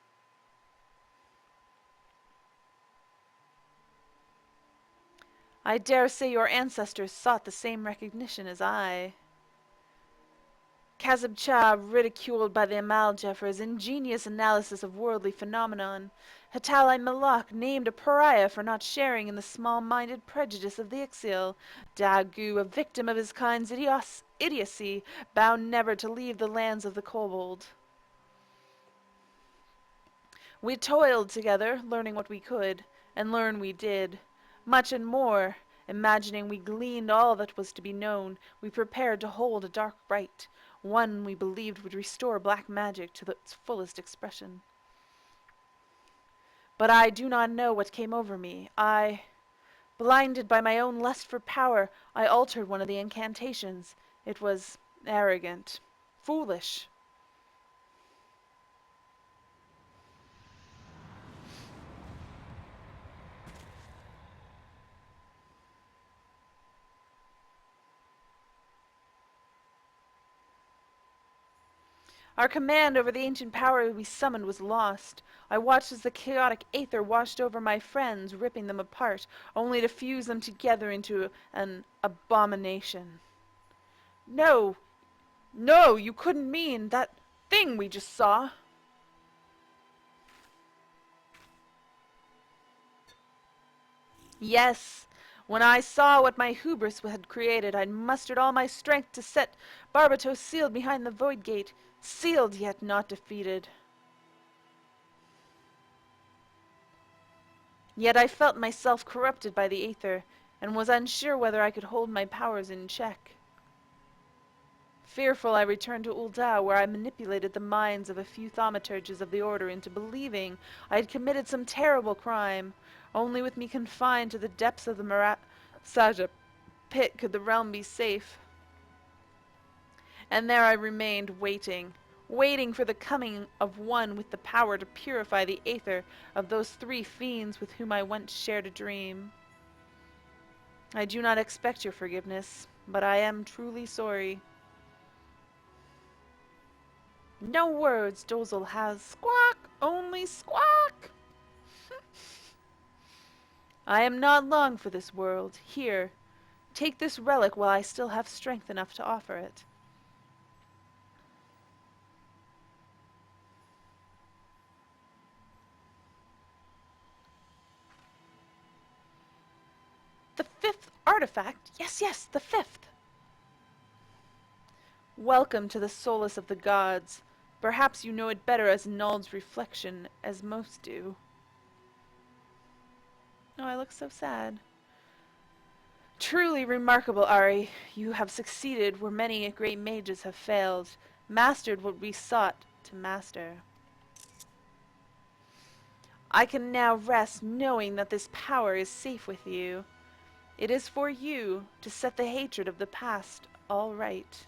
I dare say your ancestors sought the same recognition as I. Kazib-Cha, ridiculed by the Amalja for his ingenious analysis of worldly phenomenon. Hatali-Malak, named a pariah for not sharing in the small-minded prejudice of the Ixil. Dagu, a victim of his kind's idiocy, bound never to leave the lands of the kobold. We toiled together, learning what we could, and learn we did. Much and more, imagining we gleaned all that was to be known, we prepared to hold a dark rite, one we believed would restore black magic to its fullest expression. But I do not know what came over me. Blinded by my own lust for power, I altered one of the incantations. It was arrogant, foolish. Our command over the ancient power we summoned was lost. I watched as the chaotic aether washed over my friends, ripping them apart, only to fuse them together into an abomination. No, no, you couldn't mean that thing we just saw. Yes, when I saw what my hubris had created, I mustered all my strength to set Barbatos sealed behind the void gate, sealed yet not defeated. Yet I felt myself corrupted by the aether, and was unsure whether I could hold my powers in check. Fearful, I returned to Ultao, where I manipulated the minds of a few thaumaturges of the Order into believing I had committed some terrible crime. Only with me confined to the depths of the Saja pit could the realm be safe. And there I remained, waiting for the coming of one with the power to purify the aether of those 3 fiends with whom I once shared a dream. I do not expect your forgiveness, but I am truly sorry. No words, Dozel has. Squawk! Only squawk! I am not long for this world. Here, take this relic while I still have strength enough to offer it. The 5th artifact? Yes, the 5th. Welcome to the solace of the gods. Perhaps you know it better as Nald's reflection, as most do. Oh, I look so sad. Truly remarkable, Ari. You have succeeded where many great mages have failed, mastered what we sought to master. I can now rest knowing that this power is safe with you. It is for you to set the hatred of the past all right.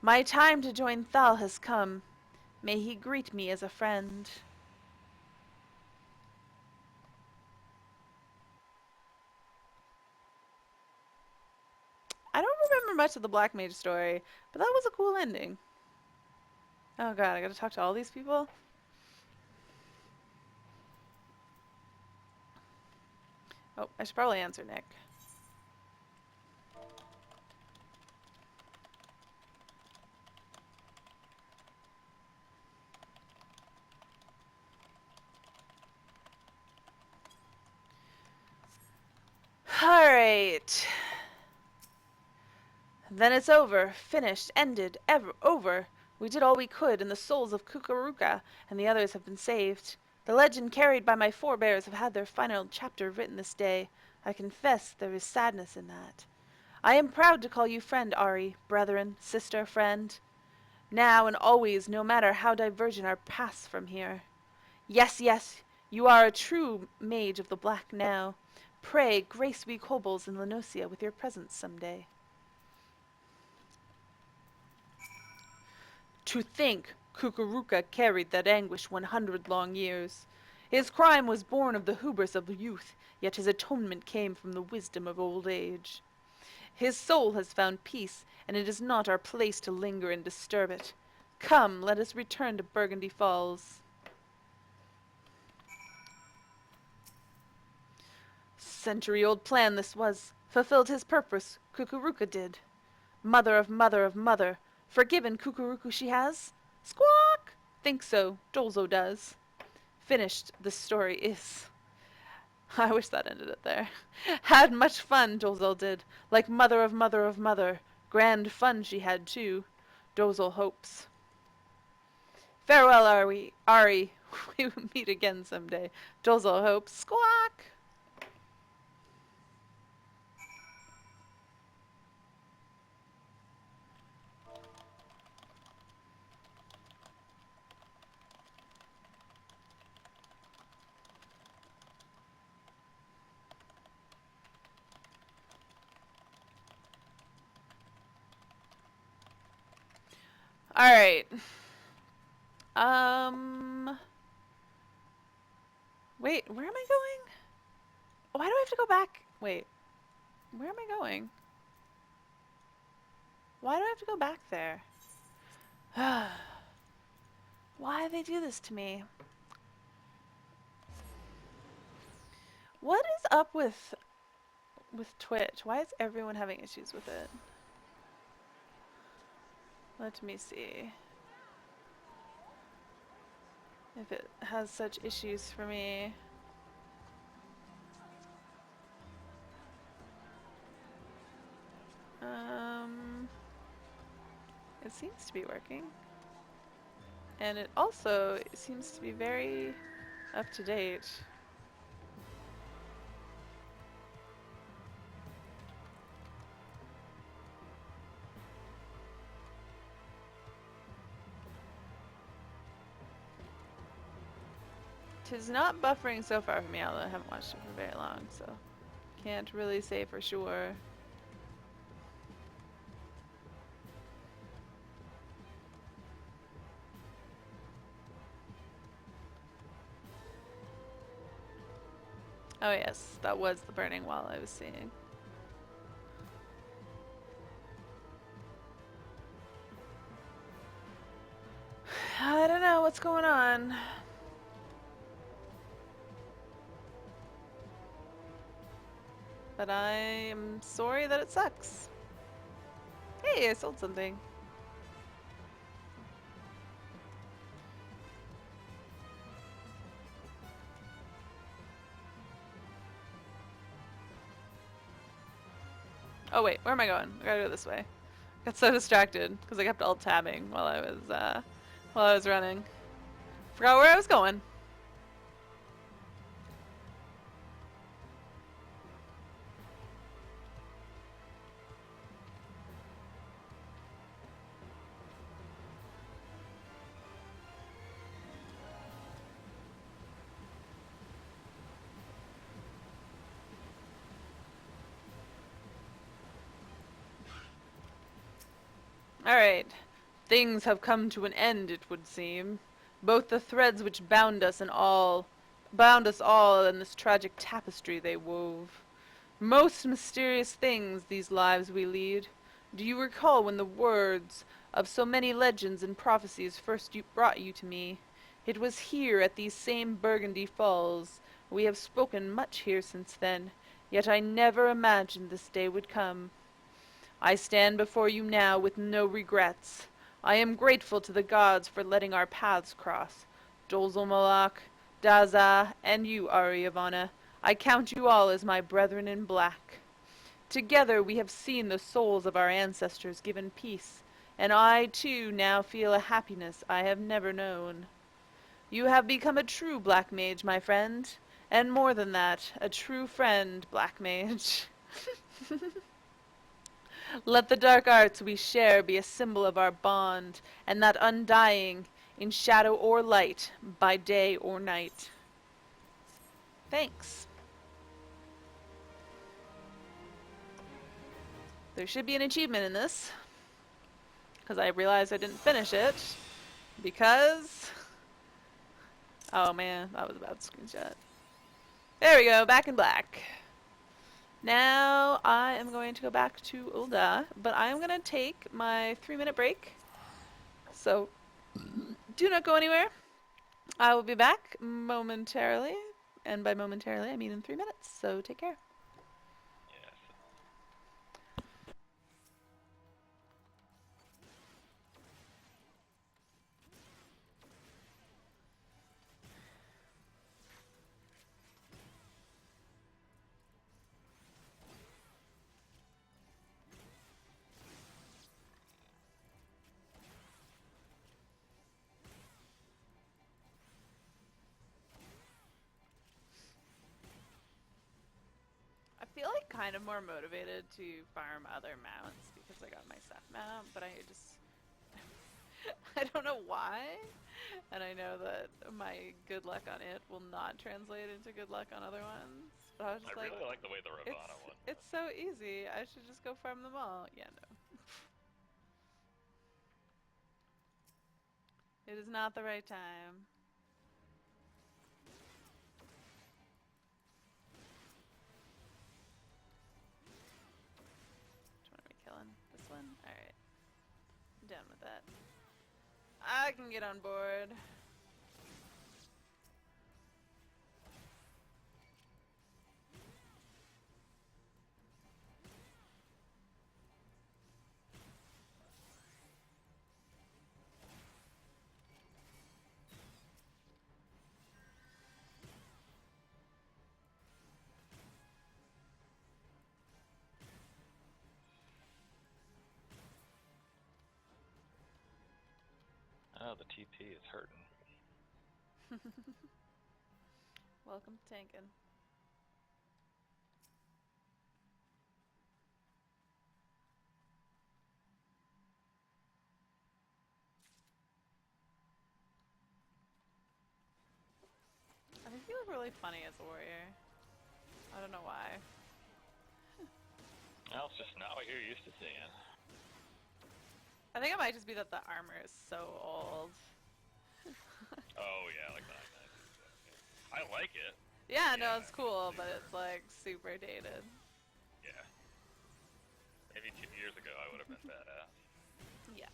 My time to join Thal has come. May he greet me as a friend. I don't remember much of the Black Mage story, but that was a cool ending. Oh god, I gotta talk to all these people? Oh, I should probably answer Nick. Alright. Then it's over. Finished. Ended. Over. We did all we could, and the souls of Kukuruka and the others have been saved. The legend carried by my forebears have had their final chapter written this day. I confess there is sadness in that. I am proud to call you friend, Ari, brethren, sister, friend. Now and always, no matter how divergent our paths from here. Yes, You are a true mage of the black now. Pray grace we kobolds in Lenosia with your presence some day. To think Kukuruka carried that anguish 100 long years. His crime was born of the hubris of youth, yet his atonement came from the wisdom of old age. His soul has found peace, and it is not our place to linger and disturb it. Come, let us return to Burgundy Falls. Century-old plan this was. Fulfilled his purpose, Kukuruka did. Mother of mother of mother, forgiven Kukuruku she has? Squawk! Think so, Dolzo does. Finished the story is. I wish that ended it there. Had much fun, Dolzo did, like mother of mother of mother. Grand fun she had, too. Dolzo hopes. Farewell, Ari. We will meet again someday. Dolzo hopes. Squawk! Alright. Wait, where am I going? Why do I have to go back? Wait. Where am I going? Why do I have to go back there? Why do they do this to me? What is up with Twitch? Why is everyone having issues with it? Let me see if it has such issues for me. It seems to be working. And it also seems to be very up to date. Tis not buffering so far for me, although I haven't watched it for very long, so can't really say for sure. Oh yes, that was the burning wall I was seeing. I don't know what's going on. But I am sorry that it sucks. Hey, I sold something. Oh wait, where am I going? I gotta go this way. Got so distracted because I kept alt-tabbing while I was running. Forgot where I was going. Alright. Things have come to an end, it would seem. Both the threads which bound us all in this tragic tapestry they wove. Most mysterious things these lives we lead. Do you recall when the words of so many legends and prophecies first brought you to me? It was here at these same Burgundy Falls. We have spoken much here since then, yet I never imagined this day would come. I stand before you now with no regrets. I am grateful to the gods for letting our paths cross. Dolzolmalak, Daza, and you, Ariavana. I count you all as my brethren in black. Together we have seen the souls of our ancestors given peace, and I too now feel a happiness I have never known. You have become a true black mage, my friend, and more than that, a true friend, black mage. Let the dark arts we share be a symbol of our bond, and that undying, in shadow or light, by day or night. Thanks. There should be an achievement in this. Because I realized I didn't finish it. Because... Oh man, that was a bad screenshot. There we go, back in black. Now I am going to go back to Ulda, but I am going to take my 3-minute break. So do not go anywhere. I will be back momentarily, and by momentarily I mean in 3 minutes, so take care. Yes. I feel like kind of more motivated to farm other mounts because I got my Seth mount, but I just I don't know why. And I know that my good luck on it will not translate into good luck on other ones. But I was just I really like the way the Ravana one. it's so easy. I should just go farm them all. Yeah, no. It is not the right time. Which one are we killing? This one? Alright. I'm done with that. I can get on board. Oh, the TP is hurting. Welcome to tanking. I think you look really funny as a warrior. I don't know why. Well, it's just not what you're used to seeing. I think it might just be that the armor is so old. Oh yeah, like that. Yeah. I like it. Yeah, no, Yeah, it's cool, but super. it's like super dated. Yeah. Maybe 2 years ago I would have been badass. Yeah.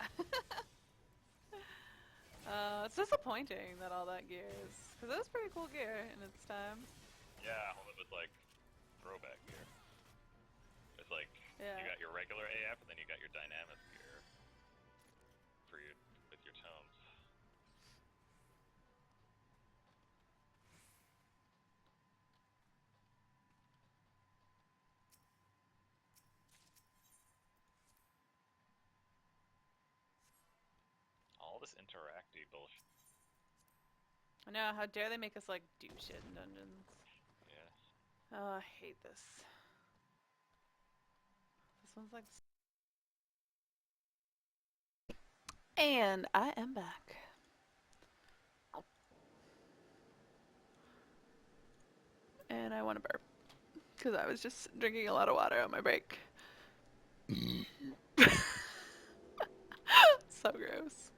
It's disappointing that all that gear is, because it was pretty cool gear in its time. Yeah, well it was like throwback gear. It's like Yeah. you got your regular AF and then you got your dynamic gear for your with your tomes. All this interactive bullshit. I know, how dare they make us like do shit in dungeons. Yeah. Oh, I hate this. This one's like... And I am back. And I want to burp. Because I was just drinking a lot of water on my break. So gross.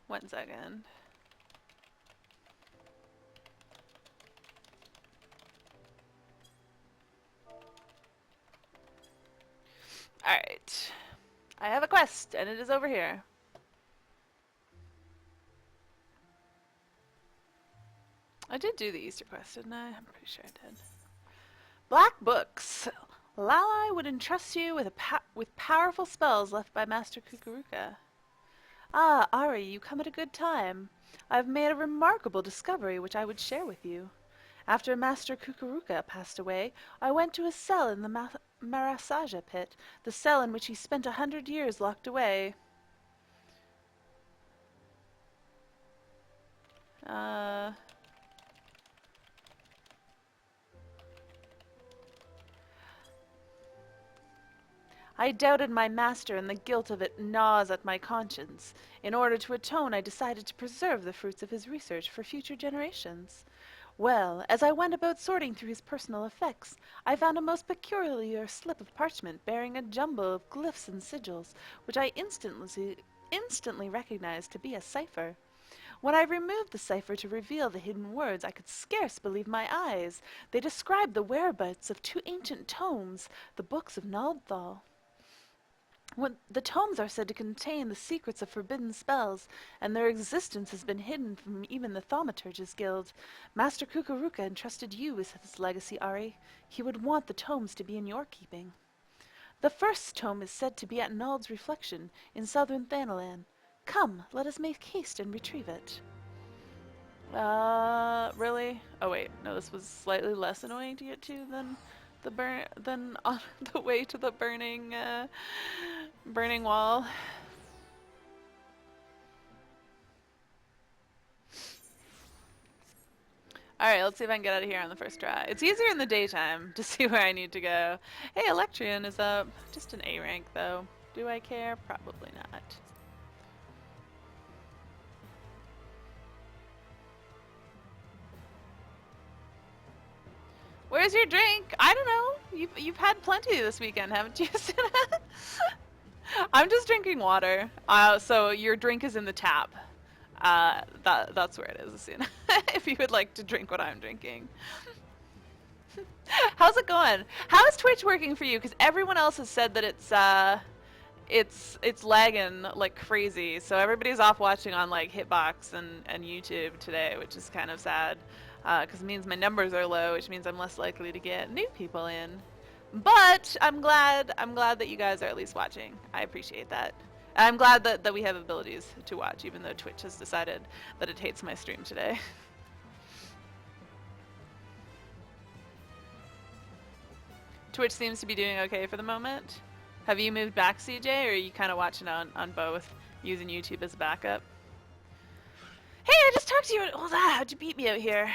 One second. Alright. I have a quest, and it is over here. I did do the Easter quest, didn't I? I'm pretty sure I did. Black Books. Lalai would entrust you with powerful spells left by Master Kukuruka. Ah, Ari, you come at a good time. I have made a remarkable discovery which I would share with you. After Master Kukuruka passed away, I went to his cell in the Marasaja pit, the cell in which he spent 100 years locked away. I doubted my master, and the guilt of it gnaws at my conscience. In order to atone, I decided to preserve the fruits of his research for future generations. Well, as I went about sorting through his personal effects, I found a most peculiar slip of parchment bearing a jumble of glyphs and sigils, which I instantly recognized to be a cipher. When I removed the cipher to reveal the hidden words, I could scarce believe my eyes. They described the whereabouts of two ancient tomes, the books of Naldthal. The tomes are said to contain the secrets of forbidden spells, and their existence has been hidden from even the Thaumaturge's Guild. Master Kukuruka entrusted you with his legacy, Ari. He would want the tomes to be in your keeping. The first tome is said to be at Nald's Reflection in southern Thanalan. Come, let us make haste and retrieve it. Really? Oh wait, no, this was slightly less annoying to get to than on the way to the burning wall. Alright, let's see if I can get out of here on the first try. It's easier in the daytime to see where I need to go. Hey, Electrian is up. Just an A rank, though. Do I care? Probably not. Where's your drink? I don't know. You've had plenty this weekend, haven't you, Sina? I'm just drinking water. So your drink is in the tap. That's where it is, Sina. If you would like to drink what I'm drinking. How's it going? How is Twitch working for you? Because everyone else has said that it's lagging like crazy. So everybody's off watching on like Hitbox and YouTube today, which is kind of sad. Because it means my numbers are low, which means I'm less likely to get new people in. But I'm glad that you guys are at least watching. I appreciate that. And I'm glad that we have abilities to watch, even though Twitch has decided that it hates my stream today. Twitch seems to be doing okay for the moment. Have you moved back, CJ, or are you kind of watching on both, using YouTube as a backup? Hey, I just talked to you. How'd you beat me out here?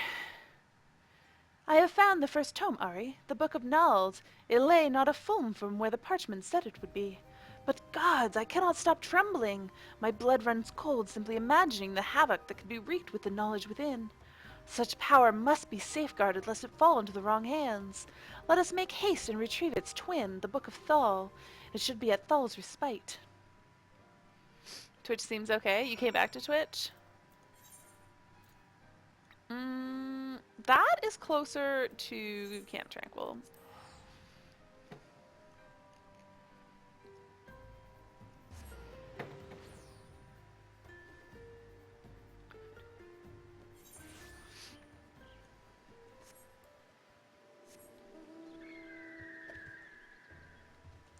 I have found the first tome, Ari, the Book of Nald. It lay not a foam from where the parchment said it would be. But gods, I cannot stop trembling. My blood runs cold simply imagining the havoc that could be wreaked with the knowledge within. Such power must be safeguarded lest it fall into the wrong hands. Let us make haste and retrieve its twin, the Book of Thal. It should be at Thal's respite. Twitch seems okay. You came back to Twitch? That is closer to Camp Tranquil.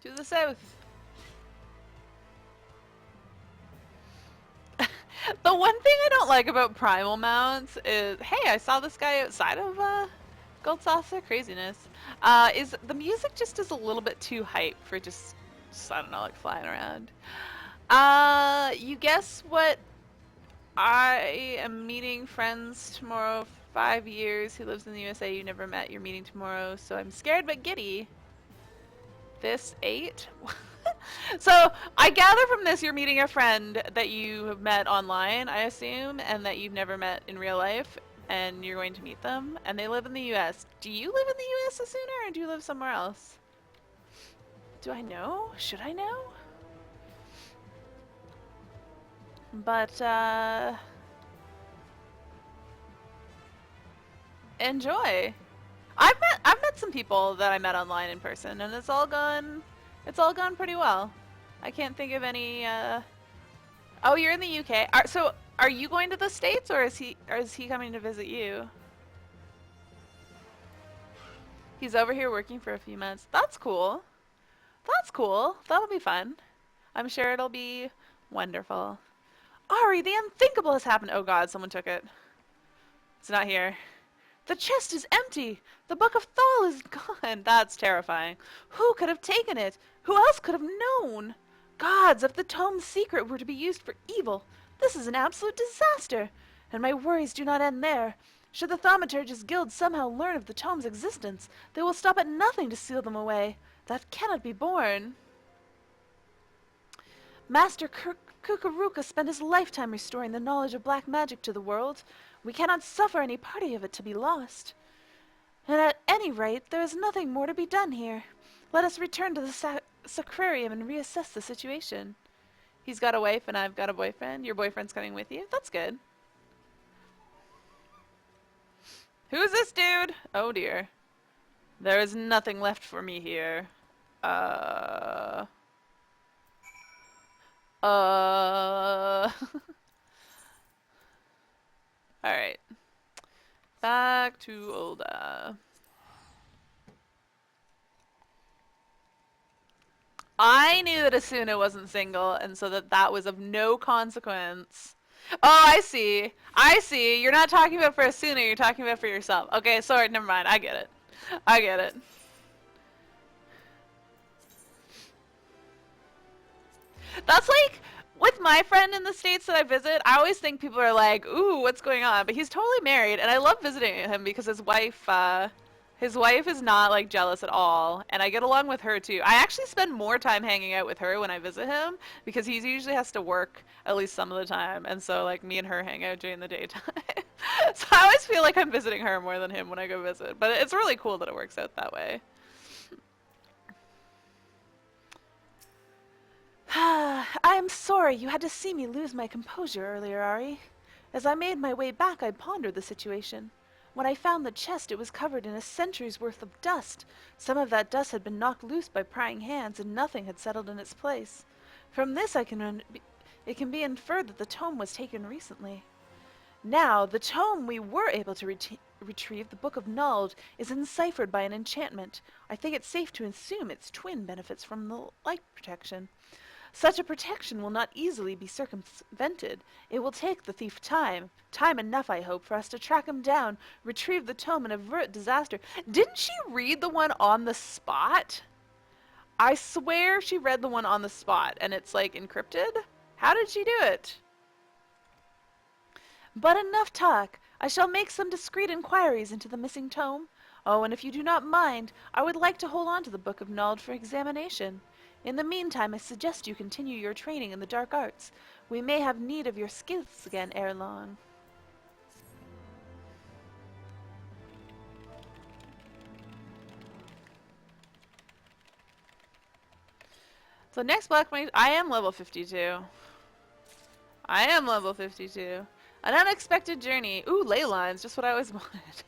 To the south. The one thing I don't like about primal mounts is, hey, I saw this guy outside of Gold Saucer. Craziness. Is the music just is a little bit too hype for just I don't know, like flying around. You guess what? I am meeting friends tomorrow. 5 years. Who lives in the USA? You never met. You're meeting tomorrow. So I'm scared but giddy. This 8. So I gather from this you're meeting a friend that you have met online, I assume, and that you've never met in real life, and you're going to meet them, and they live in the US. Do you live in the US, Asuna, or do you live somewhere else? Do I know? Should I know? But, enjoy. I've met some people that I met online in person, and it's all gone pretty well. I can't think of any. Oh, you're in the UK. So are you going to the States, or is he coming to visit you? He's over here working for a few months. That's cool. That's cool. That'll be fun. I'm sure it'll be wonderful. Ari, the unthinkable has happened. Oh God, someone took it. It's not here. The chest is empty! The Book of Thal is gone! That's terrifying. Who could have taken it? Who else could have known? Gods, if the tome's secret were to be used for evil, this is an absolute disaster! And my worries do not end there. Should the Thaumaturge's Guild somehow learn of the tome's existence, they will stop at nothing to seal them away. That cannot be borne. Master Kukuruka spent his lifetime restoring the knowledge of black magic to the world. We cannot suffer any party of it to be lost. And at any rate, there is nothing more to be done here. Let us return to the sacrarium and reassess the situation. He's got a wife and I've got a boyfriend. Your boyfriend's coming with you? That's good. Who's this dude? Oh dear. There is nothing left for me here. Uh... Alright. Back to Ulda. I knew that Asuna wasn't single, and so that was of no consequence. Oh, I see. I see. You're not talking about for Asuna, you're talking about for yourself. Okay, sorry, never mind. I get it. I get it. That's like, with my friend in the States that I visit, I always think people are like, ooh, what's going on? But he's totally married, and I love visiting him because his wife is not like jealous at all, and I get along with her too. I actually spend more time hanging out with her when I visit him because he usually has to work at least some of the time, and so like me and her hang out during the daytime. So I always feel like I'm visiting her more than him when I go visit, but it's really cool that it works out that way. I'm sorry you had to see me lose my composure earlier, Ari. As I made my way back, I pondered the situation. When I found the chest, it was covered in a century's worth of dust. Some of that dust had been knocked loose by prying hands, and nothing had settled in its place. From this, it can be inferred that the tome was taken recently. Now, the tome we were able to retrieve, the Book of Nald, is enciphered by an enchantment. I think it's safe to assume its twin benefits from the light protection. Such a protection will not easily be circumvented. It will take the thief time enough, I hope, for us to track him down, retrieve the tome, and avert disaster. Didn't she read the one on the spot? I swear she read the one on the spot, and it's, like, encrypted? How did she do it? But enough talk. I shall make some discreet inquiries into the missing tome. Oh, and if you do not mind, I would like to hold on to the Book of Nald for examination. In the meantime, I suggest you continue your training in the dark arts. We may have need of your skills again ere long. So next Black Mage, I am level 52. I am level 52. An unexpected journey. Ooh, ley lines, just what I always wanted.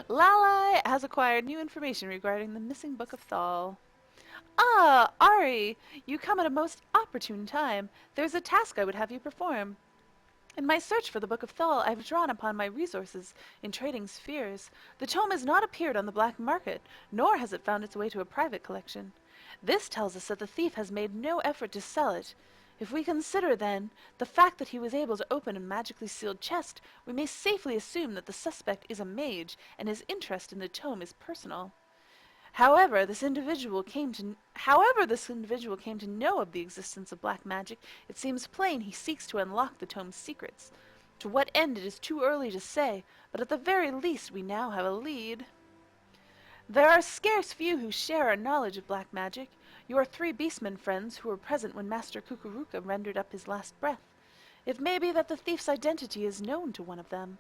Lalai has acquired new information regarding the missing Book of Thal. Ah, Ari, you come at a most opportune time. There's a task I would have you perform. In my search for the Book of Thal, I've drawn upon my resources in trading spheres. The tome has not appeared on the black market, nor has it found its way to a private collection. This tells us that the thief has made no effort to sell it. If we consider, then, the fact that he was able to open a magically sealed chest, we may safely assume that the suspect is a mage, and his interest in the tome is personal. However this individual came to know of the existence of black magic, it seems plain he seeks to unlock the tome's secrets. To what end it is too early to say, but at the very least we now have a lead. There are scarce few who share our knowledge of black magic. Your 3 beastmen friends who were present when Master Kukuruka rendered up his last breath. It may be that the thief's identity is known to one of them.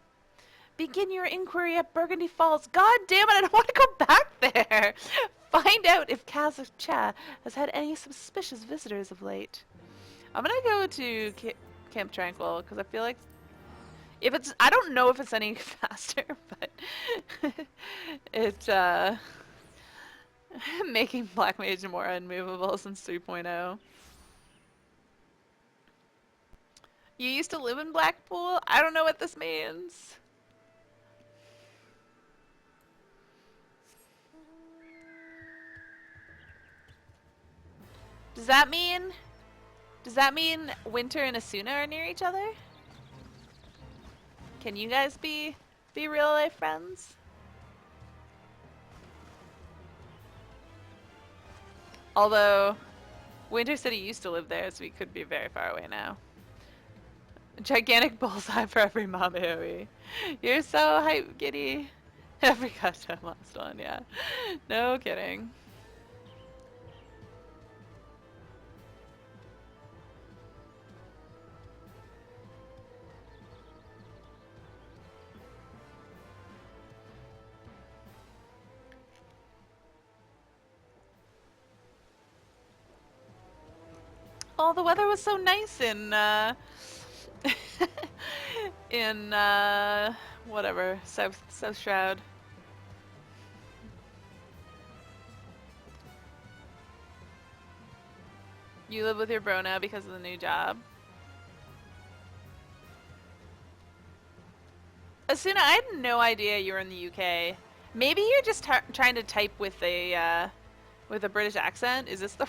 Begin your inquiry at Burgundy Falls. God damn it, I don't want to go back there. Find out if Kazakh Cha has had any suspicious visitors of late. I'm gonna go to Camp Tranquil because I feel like if it's, I don't know if it's any faster, but it's making Black Mage more unmovable since 3.0. You used to live in Blackpool? I don't know what this means. Does that mean Winter and Asuna are near each other? Can you guys be real life friends? Although Winter said he used to live there, so he could be very far away now. Gigantic bullseye for every mom AoE. You're so hype, Giddy. Every goddamn last one, yeah. No kidding. Oh, the weather was so nice in in whatever, South Shroud. You live with your bro now because of the new job. Asuna, I had no idea you were in the UK. Maybe you're just trying to type with a British accent. Is this the?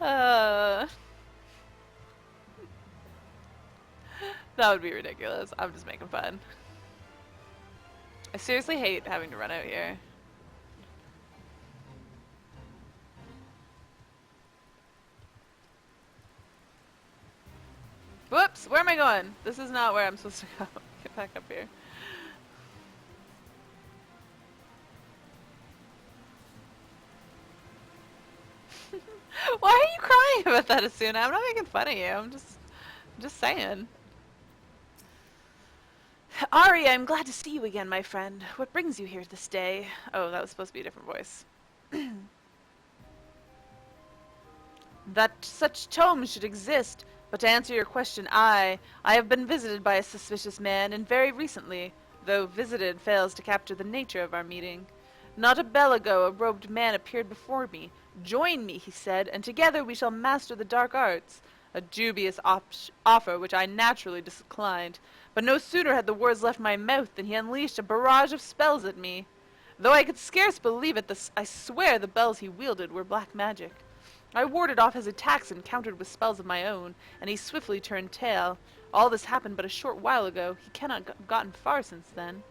uh, that would be ridiculous. I'm just making fun. I seriously hate having to run out here. Whoops! Where am I going? This is not where I'm supposed to go. Get back up here. Why are you crying about that, Asuna? I'm not making fun of you. I'm just saying. Ari, I'm glad to see you again, my friend. What brings you here this day? Oh, that was supposed to be a different voice. That such tomes should exist, but to answer your question, I have been visited by a suspicious man, and very recently, though visited fails to capture the nature of our meeting. Not a bell ago, a robed man appeared before me. Join me, he said, and together we shall master the dark arts. A dubious offer which I naturally declined, but no sooner had the words left my mouth than he unleashed a barrage of spells at me. Though I could scarce believe it, I swear the bells he wielded were black magic. I warded off his attacks and countered with spells of my own, and he swiftly turned tail. All this happened but a short while ago. He cannot have gotten far since then.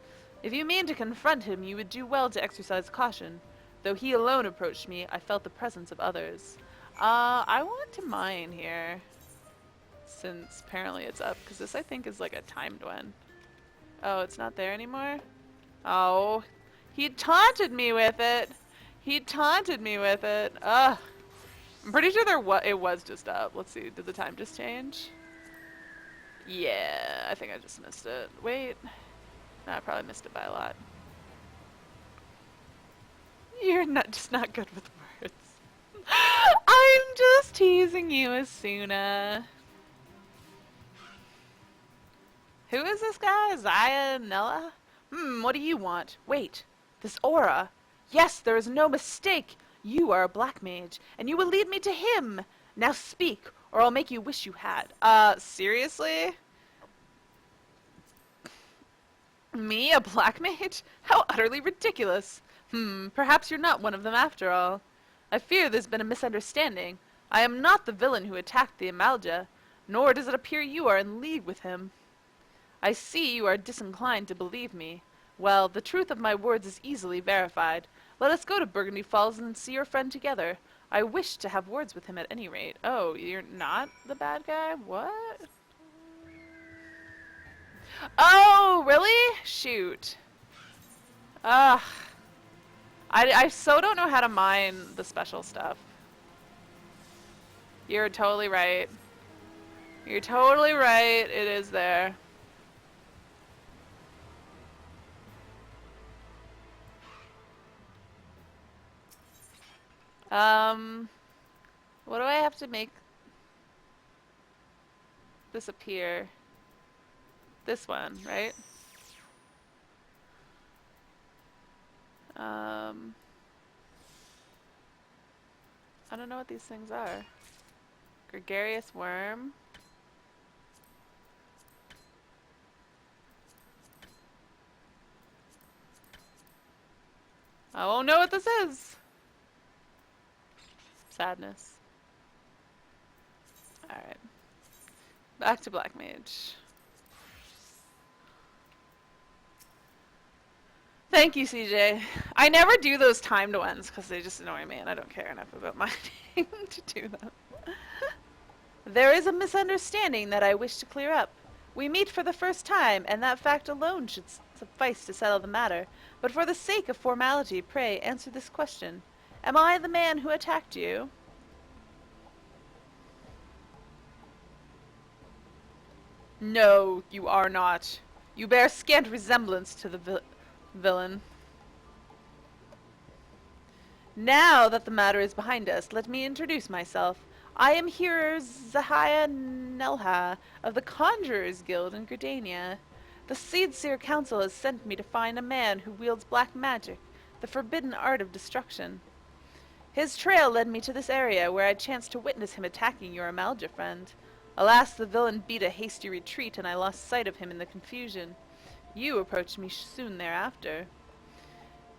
If you mean to confront him, you would do well to exercise caution. Though he alone approached me, I felt the presence of others. I want to mine here, since apparently it's up, because this I think is like a timed one. Oh, it's not there anymore? Oh, he taunted me with it. He taunted me with it. Ugh. I'm pretty sure it was just up. Let's see, did the time just change? Yeah, I think I just missed it. Wait. No, I probably missed it by a lot. You're just not good with words. I'm just teasing you, Asuna. Who is this guy? Zionella? What do you want? Wait, this aura. Yes, there is no mistake. You are a black mage, and you will lead me to him. Now speak, or I'll make you wish you had. Seriously? Me, a black mage? How utterly ridiculous. Perhaps you're not one of them after all. I fear there's been a misunderstanding. I am not the villain who attacked the Amalja, nor does it appear you are in league with him. I see you are disinclined to believe me. Well, the truth of my words is easily verified. Let us go to Burgundy Falls and see your friend together. I wish to have words with him at any rate. Oh, you're not the bad guy? What? Oh, really? Shoot. Ugh. I so don't know how to mine the special stuff. You're totally right. You're totally right. It is there. What do I have to make this appear? This one, right? I don't know what these things are. Gregarious worm. I won't know what this is. Sadness. Alright. Back to Black Mage. Thank you, CJ. I never do those timed ones because they just annoy me and I don't care enough about mining to do them. There is a misunderstanding that I wish to clear up. We meet for the first time, and that fact alone should suffice to settle the matter. But for the sake of formality, pray answer this question. Am I the man who attacked you? No, you are not. You bear scant resemblance to the villain. Now that the matter is behind us, let me introduce myself. I am here Zahia Nelha of the Conjurers Guild in Gridania. The Seedseer Council has sent me to find a man who wields black magic, the forbidden art of destruction. His trail led me to this area, where I chanced to witness him attacking your Amalja friend. Alas, the villain beat a hasty retreat, and I lost sight of him in the confusion. You approached me soon thereafter.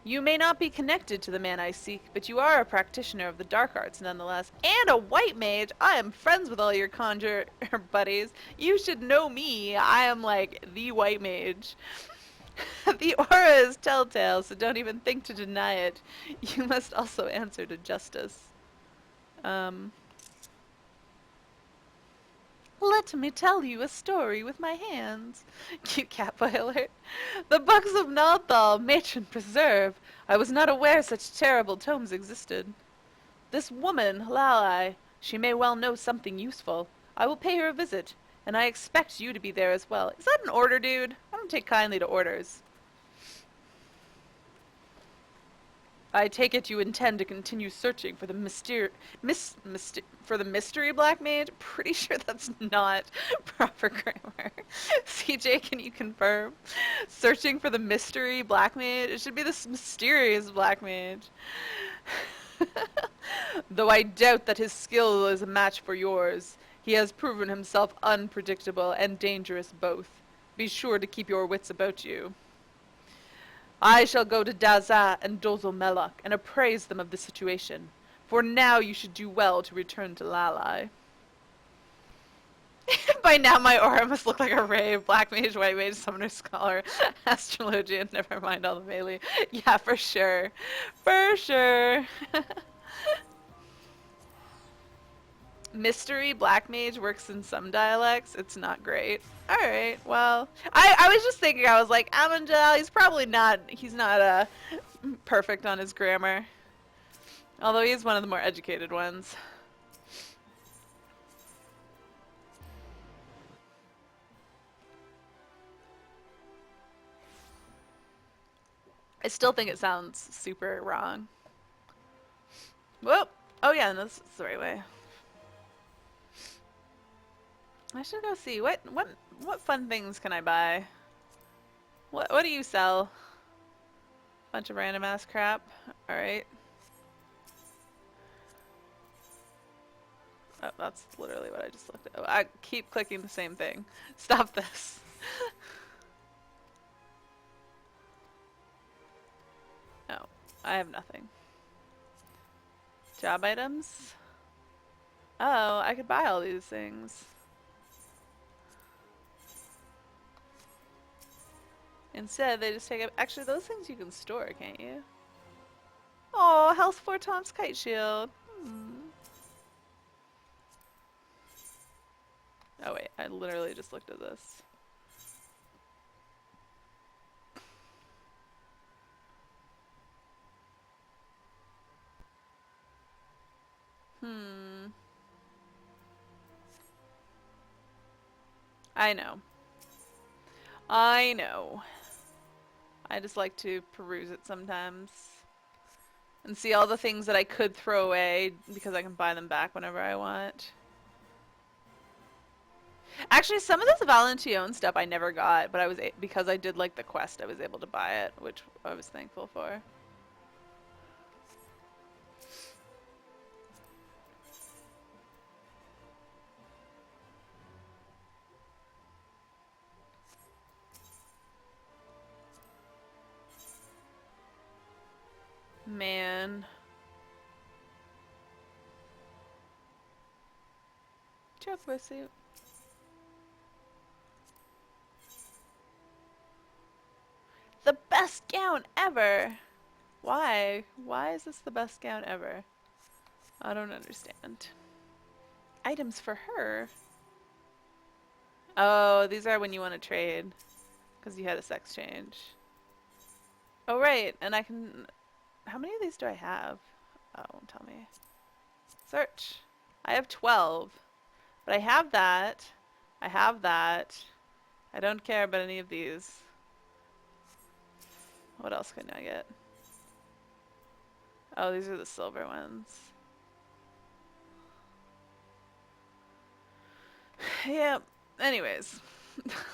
You may not be connected to the man I seek, but you are a practitioner of the dark arts nonetheless, and a white mage. I am friends with all your conjure buddies. You should know me. I am like the white mage. The aura is telltale, so don't even think to deny it. You must also answer to justice. Um, Let me tell you a story with my hands. Cute catboy alert. The books of Nalthal, matron preserve. I was not aware such terrible tomes existed. This woman, Lalai, she may well know something useful. I will pay her a visit, and I expect you to be there as well. Is that an order, dude? I don't take kindly to orders. I take it you intend to continue searching for the mystery black mage? Pretty sure that's not proper grammar. CJ, can you confirm? Searching for the mystery black mage? It should be this mysterious black mage. Though I doubt that his skill is a match for yours, he has proven himself unpredictable and dangerous both. Be sure to keep your wits about you. I shall go to Dazat and Dozelmelok and appraise them of the situation. For now you should do well to return to Lalai. By now my aura must look like a ray of black mage, white mage, summoner, scholar, astrologian, never mind all the melee. Yeah, for sure. For sure. Mystery black mage works in some dialects. It's not great. Alright, well. I was just thinking, I was like, Amangel, he's not perfect on his grammar. Although he is one of the more educated ones. I still think it sounds super wrong. Whoop! Oh yeah, no, this is the right way. I should go see what fun things can I buy. What do you sell? Bunch of random ass crap. All right. Oh, that's literally what I just looked at. Oh, I keep clicking the same thing. Stop this. No, I have nothing. Job items? Oh, I could buy all these things. Instead, they just take up. Actually, those things you can store, can't you? Oh, Health 4 Tom's Kite Shield. Oh wait, I literally just looked at this. I know. I know. I just like to peruse it sometimes. And see all the things that I could throw away because I can buy them back whenever I want. Actually, some of this Valentine stuff I never got, but because I did like the quest, I was able to buy it, which I was thankful for. Man. Chocobo suit. The best gown ever! Why? Why is this the best gown ever? I don't understand. Items for her? Oh, these are when you want to trade. Because you had a sex change. Oh, right. And I can... How many of these do I have? Oh, it won't tell me. Search. I have 12. But I have that. I have that. I don't care about any of these. What else can I get? Oh, these are the silver ones. Yep. Anyways,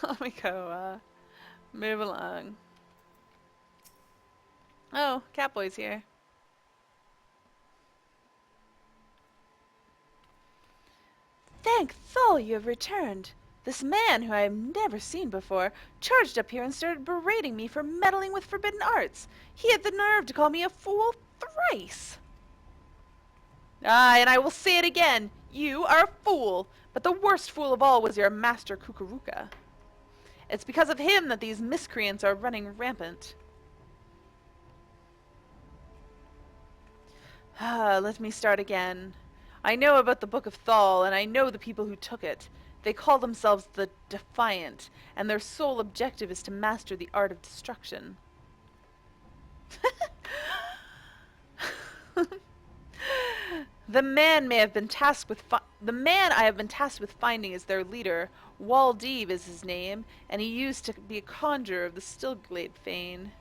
let me go move along. Oh, Catboy's here. Thank Thol you have returned. This man, who I have never seen before, charged up here and started berating me for meddling with forbidden arts. He had the nerve to call me a fool thrice. Ah, and I will say it again. You are a fool. But the worst fool of all was your master Kukuruka. It's because of him that these miscreants are running rampant. Ah, let me start again. I know about the Book of Thal, and I know the people who took it. They call themselves the Defiant, and their sole objective is to master the art of destruction. The man I have been tasked with finding is their leader. Waldev is his name, and he used to be a conjurer of the Stillglade fane.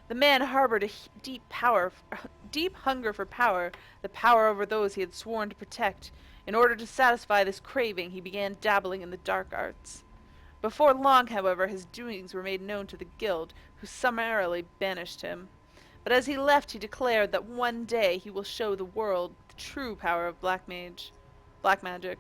The man harbored a deep hunger for power, the power over those he had sworn to protect. In order to satisfy this craving, he began dabbling in the dark arts. Before long, however, his doings were made known to the guild, who summarily banished him. But as he left, he declared that one day he will show the world the true power of black magic.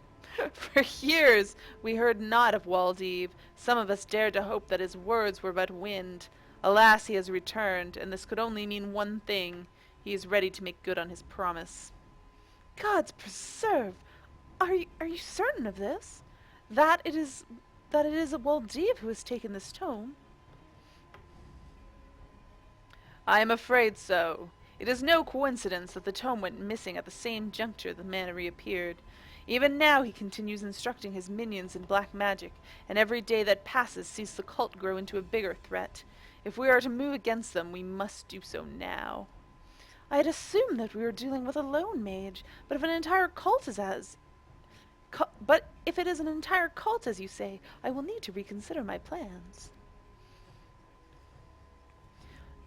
For years we heard not of Waldev. Some of us dared to hope that his words were but wind. Alas, he has returned, and this could only mean one thing. He is ready to make good on his promise. Gods preserve! Are you certain of this? That it is a Waldev who has taken this tome? I am afraid so. It is no coincidence that the tome went missing at the same juncture the man reappeared. Even now he continues instructing his minions in black magic, and every day that passes sees the cult grow into a bigger threat. If we are to move against them, we must do so now. I had assumed that we were dealing with a lone mage, but if an entire cult is but if it is an entire cult, as you say, I will need to reconsider my plans.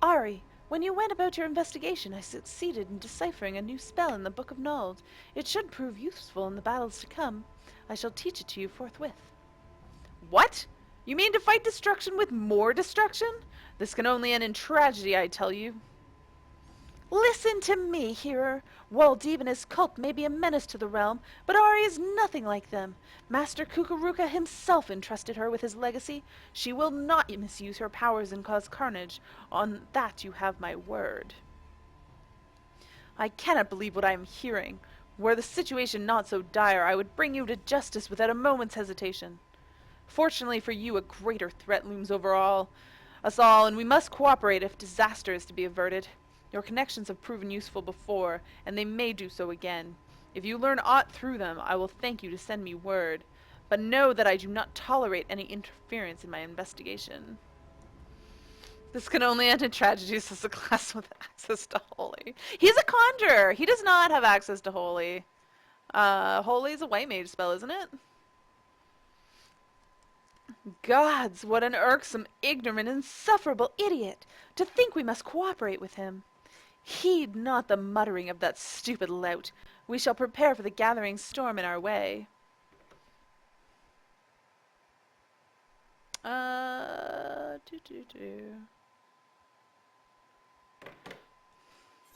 Ari, when you went about your investigation, I succeeded in deciphering a new spell in the Book of Nald. It should prove useful in the battles to come. I shall teach it to you forthwith. What? You mean to fight destruction with more destruction? This can only end in tragedy, I tell you. Listen to me, hearer. Waldev and his cult may be a menace to the realm, but Ari is nothing like them. Master Kukuruka himself entrusted her with his legacy. She will not misuse her powers and cause carnage. On that you have my word. I cannot believe what I am hearing. Were the situation not so dire, I would bring you to justice without a moment's hesitation. Fortunately for you, a greater threat looms over us all, and we must cooperate if disaster is to be averted. Your connections have proven useful before, and they may do so again. If you learn aught through them, I will thank you to send me word. But know that I do not tolerate any interference in my investigation. This can only end in tragedy, says a class with access to holy. He's a conjurer! He does not have access to holy. Holy is a white mage spell, isn't it? Gods, what an irksome, ignorant, insufferable idiot! To think we must cooperate with him. Heed not the muttering of that stupid lout. We shall prepare for the gathering storm in our way.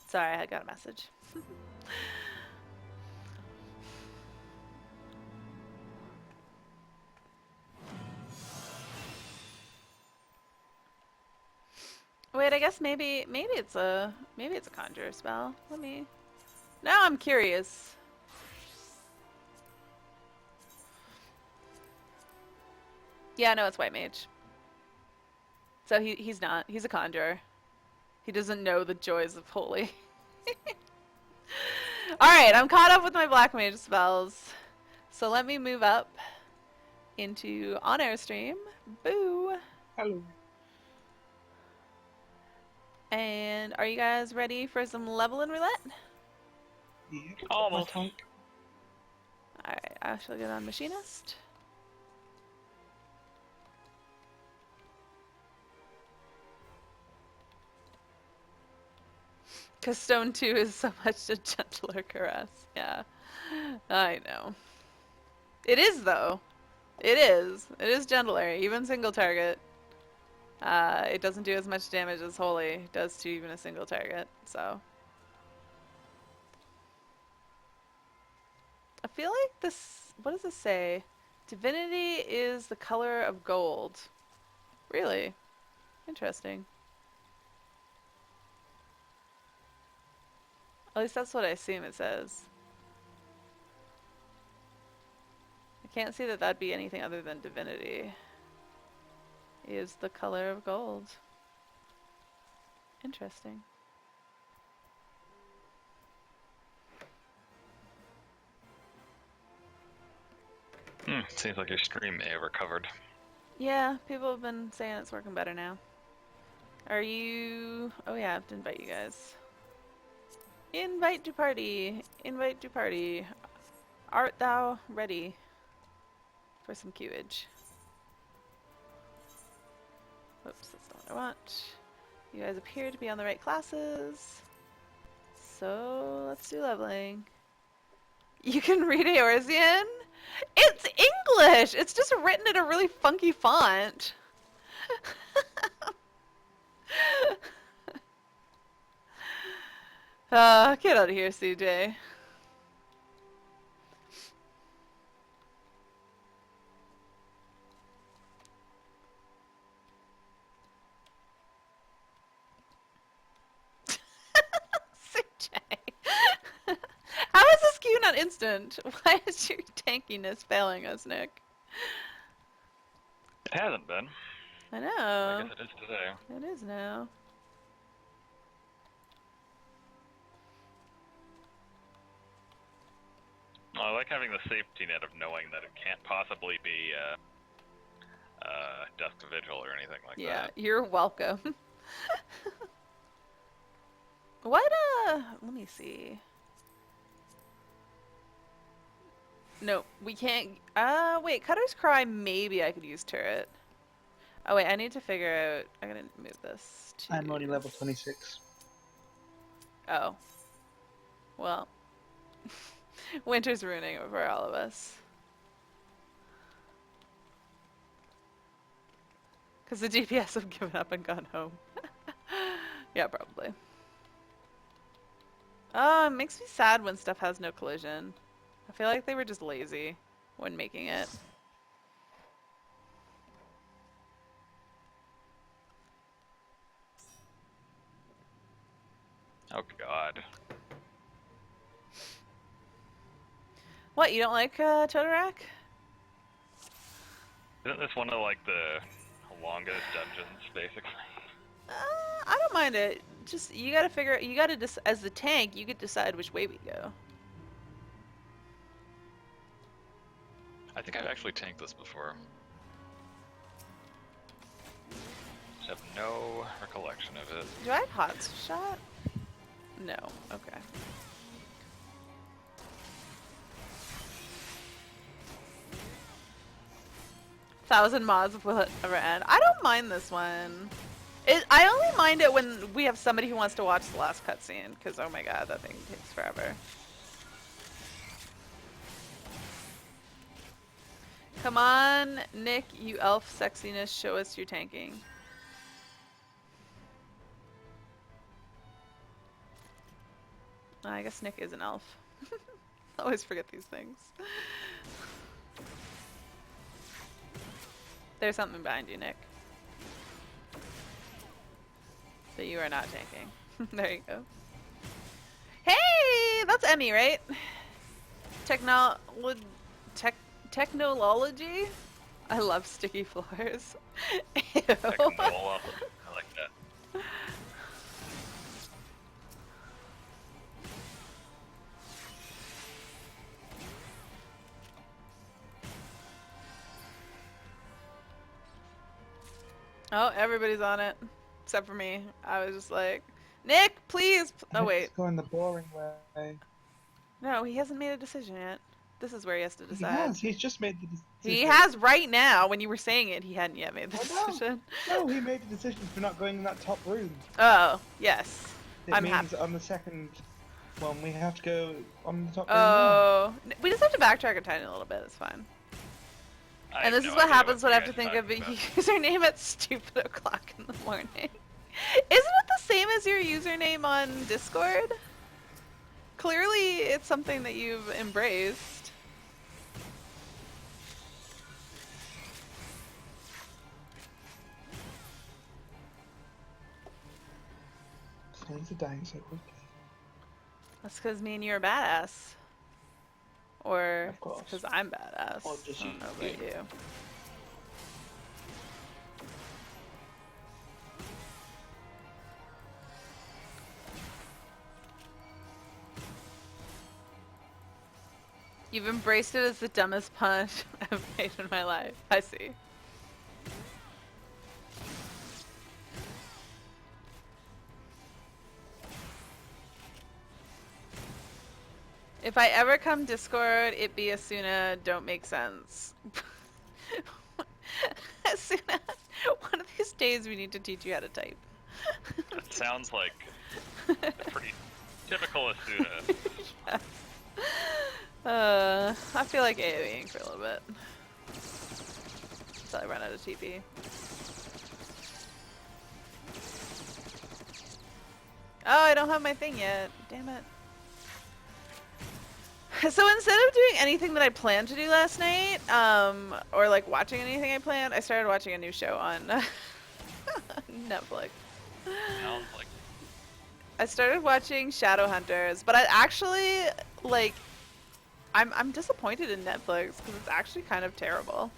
Sorry, I got a message. Wait, I guess maybe it's a conjure spell. Now I'm curious. Yeah, no, it's white mage. So he's not. He's a conjurer. He doesn't know the joys of holy. Alright, I'm caught up with my black mage spells. So let me move up into on-air stream. Boo! Hello. And are you guys ready for some leveling roulette? Yep. Almost. Alright. Alright, I shall get on machinist. Because Stone 2 is so much a gentler caress. Yeah. I know. It is, though. It is. It is gentler. Even single target. It doesn't do as much damage as Holy does to even a single target, so. I feel like this, what does this say? Divinity is the color of gold. Really? Interesting. At least that's what I assume it says. I can't see that that'd be anything other than divinity. Is the color of gold. Interesting. Seems like your stream may have recovered. Yeah, people have been saying it's working better now. Are you... Oh yeah, I have to invite you guys. Invite to party! Invite to party. Art thou ready for some queuage? Whoops, that's not what I want. You guys appear to be on the right classes. So, let's do leveling. You can read Eorzean? It's English! It's just written in a really funky font. Get out of here, CJ. CJ. How is this queue not instant? Why is your tankiness failing us, Nick? It hasn't been. I I know. guess it is today. It is now. Well, I like having the safety net of knowing that it can't possibly be Dusk Vigil or anything like Yeah, that. you're welcome. What, let me see. No, we can't, wait, Cutter's Cry, maybe I could use turret. Oh wait, I need to figure out, I gotta move this to... I'm only level 26. Oh. Well. Winter's ruining it for all of us. Because the DPS have given up and gone home. Yeah, probably. Oh, it makes me sad when stuff has no collision. I feel like they were just lazy when making it. Oh god. What, you don't like Totorak? Isn't this one of like the longest dungeons, basically? I don't mind it. Just, you gotta figure out, you gotta, as the tank, you could decide which way we go. I think I've actually tanked this before. Just have no recollection of it. Do I have hot shot? No. Okay. Thousand mods will ever end. I don't mind this one. I only mind it when we have somebody who wants to watch the last cutscene, because oh my god, that thing takes forever. Come on, Nick, you elf sexiness, show us your tanking. I guess Nick is an elf. I always forget these things. There's something behind you, Nick. That you are not tanking. There you go. Hey! That's Emmy, right? Technology? I love sticky floors. Ew. Technola. I like that. Oh, everybody's on it. Except for me. I was just like, Nick, please! Oh, wait. It's going the boring way. No, he hasn't made a decision yet. This is where he has to He decide. has. He's just made the decision. He has right now. When you were saying it, he hadn't yet made the I know. decision. No, he made the decision for not going in that top room. Oh, yes. It I'm means on the second one we have to go on the top lane. Oh, we just have to backtrack a tiny little bit. It's fine. I And have this no is what idea happens you when I have guys to think are of a talking username at stupid o'clock in the morning. Isn't it the same as your username on Discord? Clearly, it's something that you've embraced. Things are dying so quickly. That's because me and you are badass. Or Of course. because I'm badass. Or just I don't know you. about you. You've embraced it as the dumbest pun I've made in my life. I see. If I ever come Discord, it be Asuna don't make sense. Asuna, one of these days we need to teach you how to type. That sounds like a pretty typical Asuna. Yes. I feel like AoEing for a little bit. Until I run out of TP. Oh, I don't have my thing yet. Damn it. So instead of doing anything that I planned to do last night, or like watching anything I planned, I started watching a new show on Netflix. Sounds like I started watching Shadowhunters, but I actually like. I'm disappointed in Netflix because it's actually kind of terrible.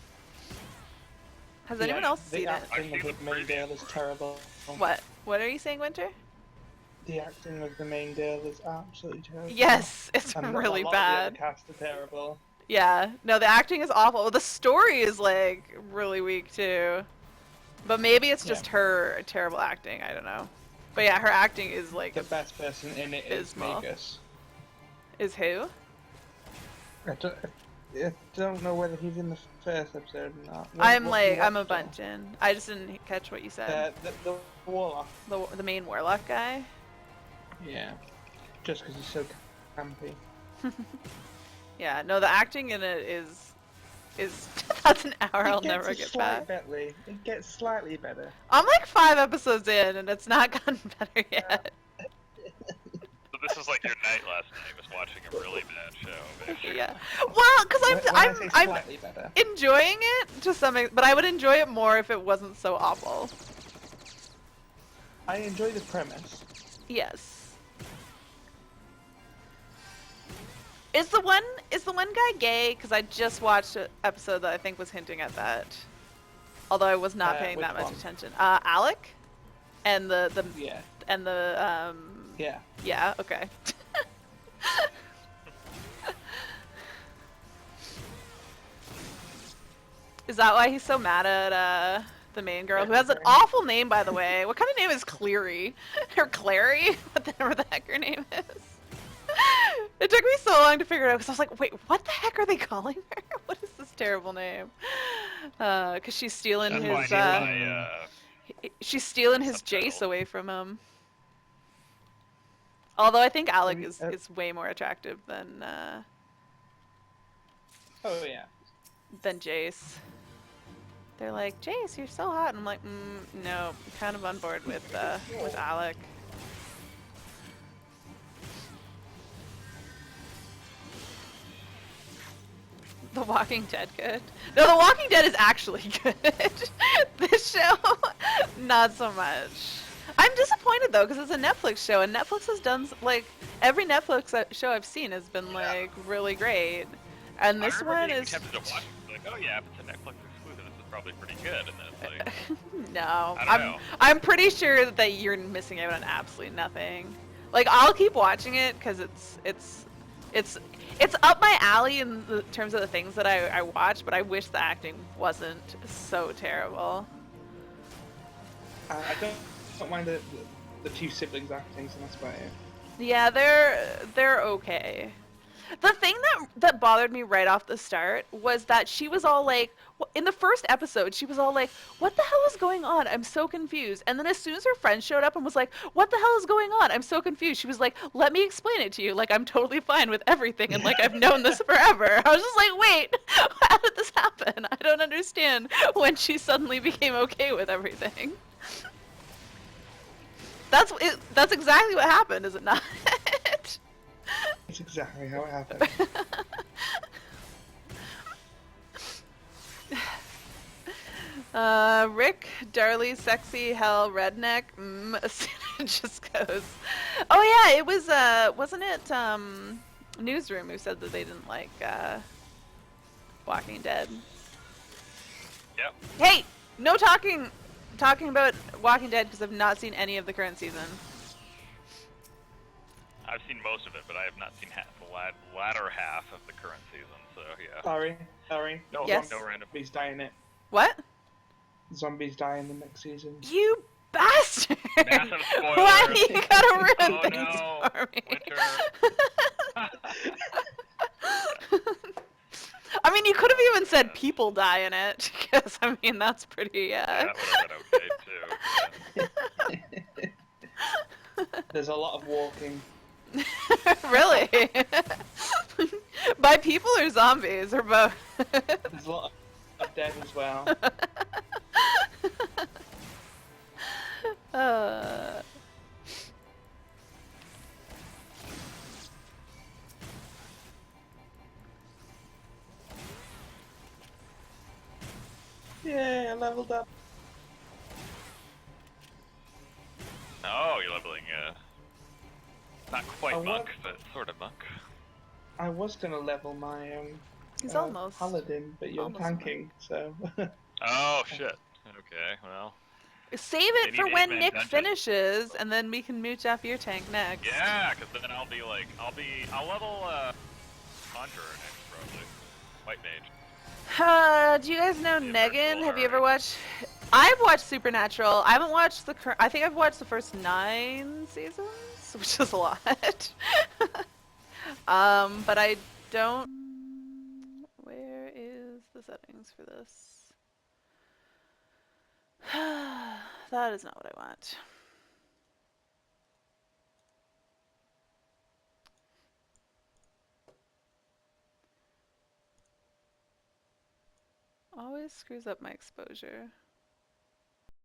Has anyone else seen The it? acting of the main girl is terrible. What? What are you saying, Winter? The acting of the main girl is absolutely terrible. Yes, it's And really a lot bad. Of the other cast are terrible. Yeah, no, the acting is awful. The story is like really weak too. But maybe it's just her terrible acting. I don't know. But yeah, her acting is like The best person in it is abysmal. Magus. Is who? I don't know whether he's in the first episode or not. I'm What do you I'm a watch bunch in. I just didn't catch what you said. The warlock. The main warlock guy. Yeah. Just because he's so campy. Yeah, no, the acting in it is that's an hour I'll never get back. It gets slightly better. I'm like 5 episodes in and it's not gotten better yet. so. This is like your night last night, was watching a really bad show. Basically. Yeah. Well, because I'm Slightly better. enjoying it to some extent, but I would enjoy it more if it wasn't so awful. I enjoy the premise. Yes. Is the one guy gay? Because I just watched an episode that I think was hinting at that. Although I was not paying that which much one? attention. Alec, and the Yeah. and the Yeah. yeah, okay. Is that why he's so mad at the main girl, who has an awful name, by the way? What kind of name is Cleary? Or Clary? Whatever the heck her name is. It took me so long to figure it out because I was like, wait, what the heck are they calling her? What is this terrible name? Because she's stealing That's his why she's stealing his subtitle. Jace away from him. Although I think Alec Maybe, is way more attractive than Oh yeah. Jace. They're like, Jace, you're so hot, and I'm like, no, I'm kind of on board with Alec. The Walking Dead good? No, The Walking Dead is actually good. This show, not so much. I'm disappointed though, because it's a Netflix show, and Netflix has done like every Netflix show I've seen has been like really great, and this one is. Tempted to watch it, like, oh yeah, if it's a Netflix exclusive, this is probably pretty good, and then it's like, No, I don't know. I'm pretty sure that you're missing out on absolutely nothing. Like I'll keep watching it because it's up my alley in the terms of the things that I watch, but I wish the acting wasn't so terrible. I don't mind the two siblings acting, so that's about it. Yeah, they're okay. The thing that bothered me right off the start was that she was all like, in the first episode, she was all like, "What the hell is going on? I'm so confused." And then as soon as her friend showed up and was like, "What the hell is going on? I'm so confused." She was like, "Let me explain it to you. Like I'm totally fine with everything and like I've known this forever." I was just like, "Wait, how did this happen? I don't understand when she suddenly became okay with everything." That's exactly what happened, is it not? That's exactly how it happened. Rick, Darley, sexy, hell, redneck. It just goes. Oh yeah, it was. Wasn't it Newsroom who said that they didn't like Walking Dead? Yep. Hey, no talking about Walking Dead because I've not seen any of the current season. I've seen most of it, but I have not seen the latter half of the current season. So yeah. Sorry. No, Yes. no random. Zombies die in it. What? Zombies die in the next season. You bastard! Massive spoiler. Why you gotta ruin Oh things no, for me? Winter. I mean, you could have even said people die in it, because I mean that's pretty. Yeah, that would have been okay too. There's a lot of walking. Really? By people or zombies or both? There's a lot of dead as well. uh, Yeah, I leveled up. Oh, you're leveling, not quite Oh, monk, what? but sort of monk. I was gonna level my He's almost. paladin, but you're almost tanking, so. Oh, shit. Okay, well. Save They it need for when eight-man Nick dungeons. finishes, and then we can mooch off your tank next. Yeah, because then I'll level, Conjurer next, probably. White Mage. Do you guys know The Negan? virtual Have you ever art. watched? I've watched Supernatural. I haven't watched I think I've watched the first 9 seasons, which is a lot. But I don't. Where is the settings for this? That is not what I want. Always screws up my exposure.